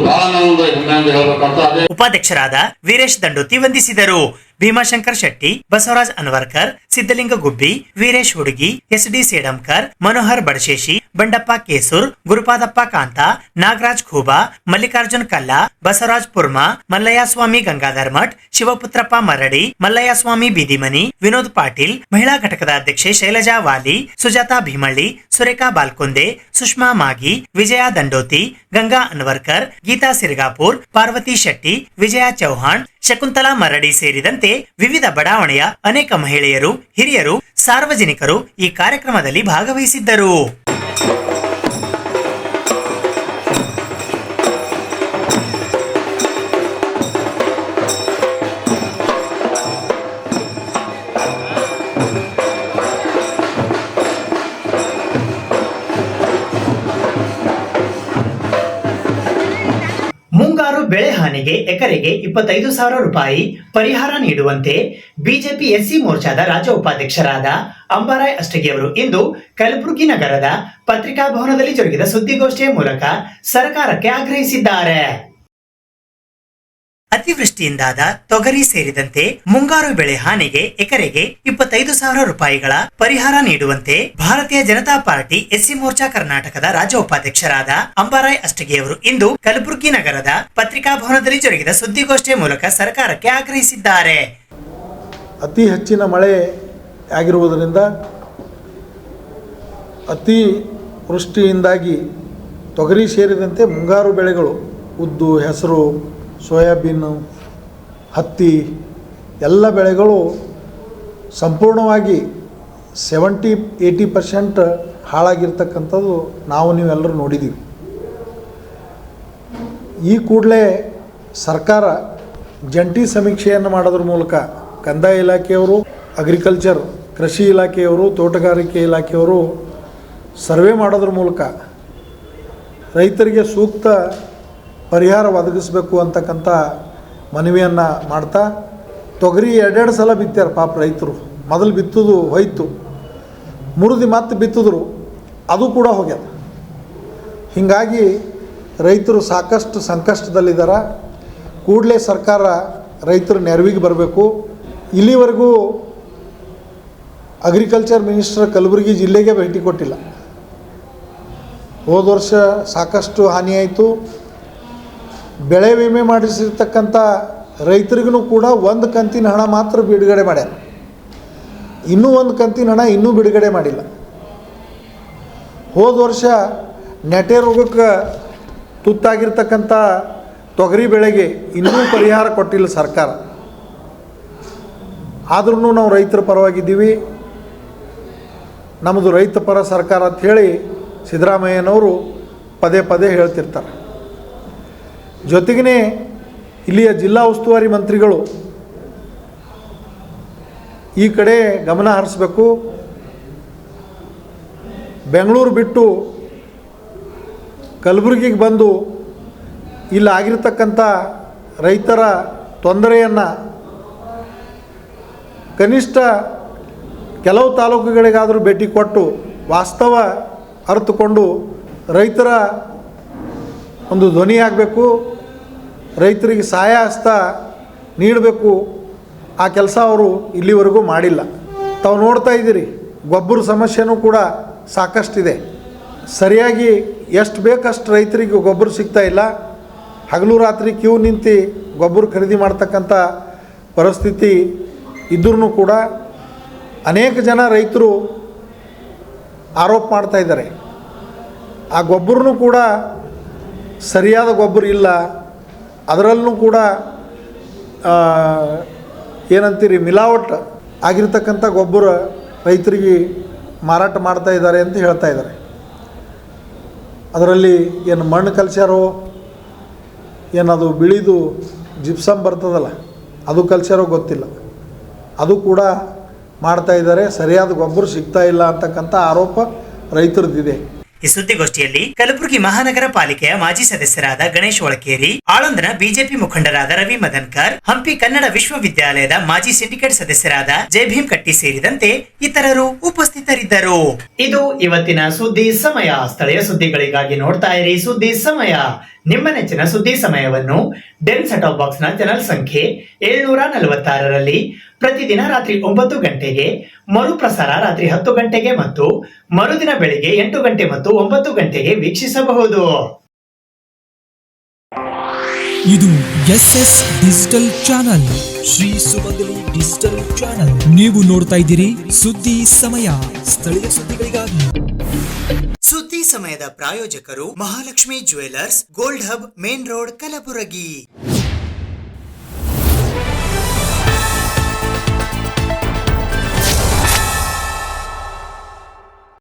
ಬಹಳ ನಾವೊಂದು ಹೆಮ್ಮೆಯಿಂದ ಹೇಳ್ಬೇಕಂತ. ಅದೇ ಉಪಾಧ್ಯಕ್ಷರಾದ ವೀರೇಶ್ ದಂಡೋತಿ ವಂದಿಸಿದರು. ಭೀಮಾಶಂಕರ್ ಶೆಟ್ಟಿ, ಬಸವರಾಜ್ ಅನ್ವರ್ಕರ್, ಸಿದ್ದಲಿಂಗ ಗುಬ್ಬಿ, ವೀರೇಶ್ ಹುಡುಗಿ, ಎಸ್.ಡಿ. ಸೇಡಂಕರ್, ಮನೋಹರ್ ಬಡಶೇಶಿ, ಬಂಡಪ್ಪ ಕೇಸೂರ್, ಗುರುಪಾದಪ್ಪ ಕಾಂತ, ನಾಗರಾಜ್ ಖೂಬಾ, ಮಲ್ಲಿಕಾರ್ಜುನ್ ಕಲ್ಲಾ, ಬಸವರಾಜ್ ಪುರ್ಮಾ, ಮಲ್ಲಯ್ಯ ಸ್ವಾಮಿ ಗಂಗಾಧರ್ ಮಠ್, ಶಿವಪುತ್ರಪ್ಪ ಮರಡಿ, ಮಲ್ಲಯ್ಯ ಸ್ವಾಮಿ ಬೀದಿಮನಿ, ವಿನೋದ್ ಪಾಟೀಲ್, ಮಹಿಳಾ ಘಟಕದ ಅಧ್ಯಕ್ಷೆ ಶೈಲಜಾ ವಾಲಿ, ಸುಜಾತಾ ಭೀಮಳ್ಳಿ, ಸುರೇಖಾ ಬಾಲ್ಕೊಂದೆ, ಸುಷ್ಮಾ ಮಾಗಿ, ವಿಜಯ ದಂಡೋತಿ, ಗಂಗಾ ಅನ್ವರ್ಕರ್, ಗೀತಾ ಸಿರ್ಗಾಪುರ್, ಪಾರ್ವತಿ ಶೆಟ್ಟಿ, ವಿಜಯ ಚೌಹಾಣ್, ಶಕುಂತಲಾ ಮರಡಿ ಸೇರಿದಂತೆ ವಿವಿಧ ಬಡಾವಣೆಯ ಅನೇಕ ಮಹಿಳೆಯರು, ಹಿರಿಯರು, ಸಾರ್ವಜನಿಕರು ಈ ಕಾರ್ಯಕ್ರಮದಲ್ಲಿ ಭಾಗವಹಿಸಿದ್ದರು. ಮುಂಗಾರು ಬೆಳೆ ಹಾನಿಗೆ ಎಕರೆಗೆ 25,000 ರೂಪಾಯಿ ಪರಿಹಾರ ನೀಡುವಂತೆ ಬಿಜೆಪಿ ಎಸ್ಸಿ ಮೋರ್ಚಾದ ರಾಜ್ಯ ಉಪಾಧ್ಯಕ್ಷರಾದ ಅಂಬಾರಾಯ್ ಅಷ್ಟಗಿಯವರು ಇಂದು ಕಲಬುರಗಿ ನಗರದ ಪತ್ರಿಕಾ ಭವನದಲ್ಲಿ ಜರುಗಿದ ಸುದ್ದಿಗೋಷ್ಠಿಯ ಮೂಲಕ ಸರ್ಕಾರಕ್ಕೆ ಆಗ್ರಹಿಸಿದ್ದಾರೆ. ಅತಿವೃಷ್ಟಿಯಿಂದಾದ ತೊಗರಿ ಸೇರಿದಂತೆ ಮುಂಗಾರು ಬೆಳೆ ಹಾನಿಗೆ ಎಕರೆಗೆ 25,000 ರೂಪಾಯಿಗಳ ಪರಿಹಾರ ನೀಡುವಂತೆ ಭಾರತೀಯ ಜನತಾ ಪಾರ್ಟಿ ಎಸ್ಸಿ ಮೋರ್ಚಾ ಕರ್ನಾಟಕದ ರಾಜ್ಯ ಉಪಾಧ್ಯಕ್ಷರಾದ ಅಂಬಾರಾಯ್ ಅಷ್ಟಗಿಯವರು ಇಂದು ಕಲಬುರಗಿ ನಗರದ ಪತ್ರಿಕಾ ಭವನದಲ್ಲಿ ಜರುಗಿದ ಸುದ್ದಿಗೋಷ್ಠಿಯ ಮೂಲಕ ಸರ್ಕಾರಕ್ಕೆ ಆಗ್ರಹಿಸಿದ್ದಾರೆ. ಅತಿ ಹೆಚ್ಚಿನ ಮಳೆ ಆಗಿರುವುದರಿಂದ ಅತಿ ವೃಷ್ಟಿಯಿಂದಾಗಿ ತೊಗರಿ ಸೇರಿದಂತೆ ಮುಂಗಾರು ಬೆಳೆಗಳು ಉದ್ದು, ಹೆಸರು, ಸೋಯಾಬೀನು, ಹತ್ತಿ ಎಲ್ಲ ಬೆಳೆಗಳು ಸಂಪೂರ್ಣವಾಗಿ 70-80% ಹಾಳಾಗಿರ್ತಕ್ಕಂಥದ್ದು ನಾವು ನೀವೆಲ್ಲರೂ ನೋಡಿದ್ದೀವಿ. ಈ ಕೂಡಲೇ ಸರ್ಕಾರ ಜಂಟಿ ಸಮೀಕ್ಷೆಯನ್ನು ಮಾಡೋದ್ರ ಮೂಲಕ ಕಂದಾಯ ಇಲಾಖೆಯವರು, ಅಗ್ರಿಕಲ್ಚರ್ ಕೃಷಿ ಇಲಾಖೆಯವರು, ತೋಟಗಾರಿಕೆ ಇಲಾಖೆಯವರು ಸರ್ವೆ ಮಾಡೋದ್ರ ಮೂಲಕ ರೈತರಿಗೆ ಸೂಕ್ತ ಪರಿಹಾರ ಒದಗಿಸಬೇಕು ಅಂತಕ್ಕಂಥ ಮನವಿಯನ್ನು ಮಾಡ್ತಾ, ತೊಗರಿ 2 ಸಲ ಬಿತ್ತಾರೆ ಪಾಪ ರೈತರು. ಮೊದಲು ಬಿತ್ತುದು ಹೋಯ್ತು, ಮುರಿದು ಮತ್ತೆ ಬಿತ್ತಿದ್ರು, ಅದು ಕೂಡ ಹೋಗ್ಯದ. ಹೀಗಾಗಿ ರೈತರು ಸಾಕಷ್ಟು ಸಂಕಷ್ಟದಲ್ಲಿದ್ದಾರೆ. ಕೂಡಲೇ ಸರ್ಕಾರ ರೈತರ ನೆರವಿಗೆ ಬರಬೇಕು. ಇಲ್ಲಿವರೆಗೂ ಅಗ್ರಿಕಲ್ಚರ್ ಮಿನಿಸ್ಟರ್ ಕಲಬುರಗಿ ಜಿಲ್ಲೆಗೆ ಭೇಟಿ ಕೊಟ್ಟಿಲ್ಲ. ಹೋದ ವರ್ಷ ಸಾಕಷ್ಟು ಹಾನಿಯಾಯಿತು. ಬೆಳೆ ವಿಮೆ ಮಾಡಿಸಿರ್ತಕ್ಕಂಥ ರೈತರಿಗೂ ಕೂಡ 1 ಕಂತಿನ ಹಣ ಮಾತ್ರ ಬಿಡುಗಡೆ ಮಾಡ್ಯಾರ. ಇನ್ನೂ 1 ಕಂತಿನ ಹಣ ಇನ್ನೂ ಬಿಡುಗಡೆ ಮಾಡಿಲ್ಲ. ಹೋದ ವರ್ಷ ನೆಟೆ ರೋಗಕ್ಕೆ ತುತ್ತಾಗಿರ್ತಕ್ಕಂಥ ತೊಗರಿ ಬೆಳೆಗೆ ಇನ್ನೂ ಪರಿಹಾರ ಕೊಟ್ಟಿಲ್ಲ ಸರ್ಕಾರ. ಆದ್ರೂ ನಾವು ರೈತರ ಪರವಾಗಿದ್ದೀವಿ. ನಮ್ಮದು ರೈತ ಪರ ಸರ್ಕಾರ ಅಂಥೇಳಿ ಸಿದ್ದರಾಮಯ್ಯನವರು ಪದೇ ಪದೇ ಹೇಳ್ತಿರ್ತಾರೆ. ಜೊತೆಗೇ ಇಲ್ಲಿಯ ಜಿಲ್ಲಾ ಉಸ್ತುವಾರಿ ಮಂತ್ರಿಗಳು ಈ ಕಡೆ ಗಮನ ಹರಿಸಬೇಕು. ಬೆಂಗಳೂರು ಬಿಟ್ಟು ಕಲಬುರಗಿಗೆ ಬಂದು ಇಲ್ಲಿ ಆಗಿರ್ತಕ್ಕಂಥ ರೈತರ ತೊಂದರೆಯನ್ನು ಕನಿಷ್ಠ ಕೆಲವು ತಾಲೂಕುಗಳಿಗಾದರೂ ಭೇಟಿ ಕೊಟ್ಟು ವಾಸ್ತವ ಅರ್ಥಕೊಂಡು ರೈತರ ಒಂದು ಧ್ವನಿಯಾಗಬೇಕು, ರೈತರಿಗೆ ಸಹಾಯ ಹಸ್ತ ನೀಡಬೇಕು. ಆ ಕೆಲಸ ಅವರು ಇಲ್ಲಿವರೆಗೂ ಮಾಡಿಲ್ಲ. ತಾವು ನೋಡ್ತಾ ಇದ್ದೀರಿ, ಗೊಬ್ಬರ ಸಮಸ್ಯೆನೂ ಕೂಡ ಸಾಕಷ್ಟಿದೆ. ಸರಿಯಾಗಿ ಎಷ್ಟು ಬೇಕಷ್ಟು ರೈತರಿಗೆ ಗೊಬ್ಬರ ಸಿಗ್ತಾ ಇಲ್ಲ. ಹಗಲು ರಾತ್ರಿ ಕ್ಯೂ ನಿಂತು ಗೊಬ್ಬರ ಖರೀದಿ ಮಾಡ್ತಕ್ಕಂಥ ಪರಿಸ್ಥಿತಿ ಇದ್ರೂ ಕೂಡ ಅನೇಕ ಜನ ರೈತರು ಆರೋಪ ಮಾಡ್ತಾ ಇದ್ದಾರೆ. ಆ ಗೊಬ್ಬರನೂ ಕೂಡ ಸರಿಯಾದ ಗೊಬ್ಬರ ಇಲ್ಲ, ಅದರಲ್ಲೂ ಕೂಡ ಏನಂತೀರಿ ಮಿಲಾವಟ್ ಆಗಿರ್ತಕ್ಕಂಥ ಗೊಬ್ಬರ ರೈತರಿಗೆ ಮಾರಾಟ ಮಾಡ್ತಾ ಇದ್ದಾರೆ ಅಂತ ಹೇಳ್ತಾ ಇದ್ದಾರೆ. ಅದರಲ್ಲಿ ಏನು ಮಣ್ಣು ಕಲ್ಸ್ಯಾರೋ, ಏನದು ಬಿಳಿದು ಜಿಪ್ಸಮ್ ಬರ್ತದಲ್ಲ ಅದು ಕಲ್ಸ್ಯಾರೋ ಗೊತ್ತಿಲ್ಲ, ಅದು ಕೂಡ ಮಾಡ್ತಾ ಇದ್ದಾರೆ. ಸರಿಯಾದ ಗೊಬ್ಬರ ಸಿಗ್ತಾ ಇಲ್ಲ ಅಂತಕ್ಕಂಥ ಆರೋಪ ರೈತರದ್ದಿದೆ. ಈ ಸುದ್ದಿಗೋಷ್ಠಿಯಲ್ಲಿ ಕಲಬುರಗಿ ಮಹಾನಗರ ಪಾಲಿಕೆಯ ಮಾಜಿ ಸದಸ್ಯರಾದ ಗಣೇಶ್ ಒಳಕೇರಿ, ಆಳಂದನ ಬಿಜೆಪಿ ಮುಖಂಡರಾದ ರವಿ ಮದನ್ಕರ್, ಹಂಪಿ ಕನ್ನಡ ವಿಶ್ವವಿದ್ಯಾಲಯದ ಮಾಜಿ ಸಿಂಡಿಕೇಟ್ ಸದಸ್ಯರಾದ ಜಯಭೀಮ್ ಕಟ್ಟಿ ಸೇರಿದಂತೆ ಇತರರು ಉಪಸ್ಥಿತರಿದ್ದರು. ಇದು ಇವತ್ತಿನ ಸುದ್ದಿ ಸಮಯ. ಸ್ಥಳೀಯ ಸುದ್ದಿಗಳಿಗಾಗಿ ನೋಡ್ತಾ ಇರಿ ಸುದ್ದಿ ಸಮಯ. ನಿಮ್ಮ ನೆಚ್ಚಿನ ಸುದ್ದಿ ಸಮಯವನ್ನು ಡೆನ್ ಸೆಟ್ ಆಫ್ ಬಾಕ್ಸ್ ನ ಚಾನೆಲ್ ಸಂಖ್ಯೆ 746ರಲ್ಲಿ ಪ್ರತಿದಿನ ರಾತ್ರಿ 9 ಗಂಟೆಗೆ, ಮರುಪ್ರಸಾರ ರಾತ್ರಿ 10 ಗಂಟೆಗೆ ಮತ್ತು ಮರುದಿನ ಬೆಳಿಗ್ಗೆ 8 ಗಂಟೆ ಮತ್ತು 9 ಗಂಟೆಗೆ ವೀಕ್ಷಿಸಬಹುದು. ಇದು ಎಸ್ಎಸ್ ಡಿಜಿಟಲ್ ಚಾನಲ್, ಶ್ರೀ ಸುಮಂಗಲಿ ಡಿಜಿಟಲ್ ಚಾನಲ್. ನೀವು ನೋಡ್ತಾ ಇದ್ದೀರಿ ಸುದ್ದಿ ಸಮಯ, ಸ್ಥಳೀಯ ಸುದ್ದಿಗಳಿಗಾಗಿ. ಸುದ್ದಿ ಸಮಯದ ಪ್ರಾಯೋಜಕರು Mahalakshmi jewellers, gold hub, main road, Kalaburagi.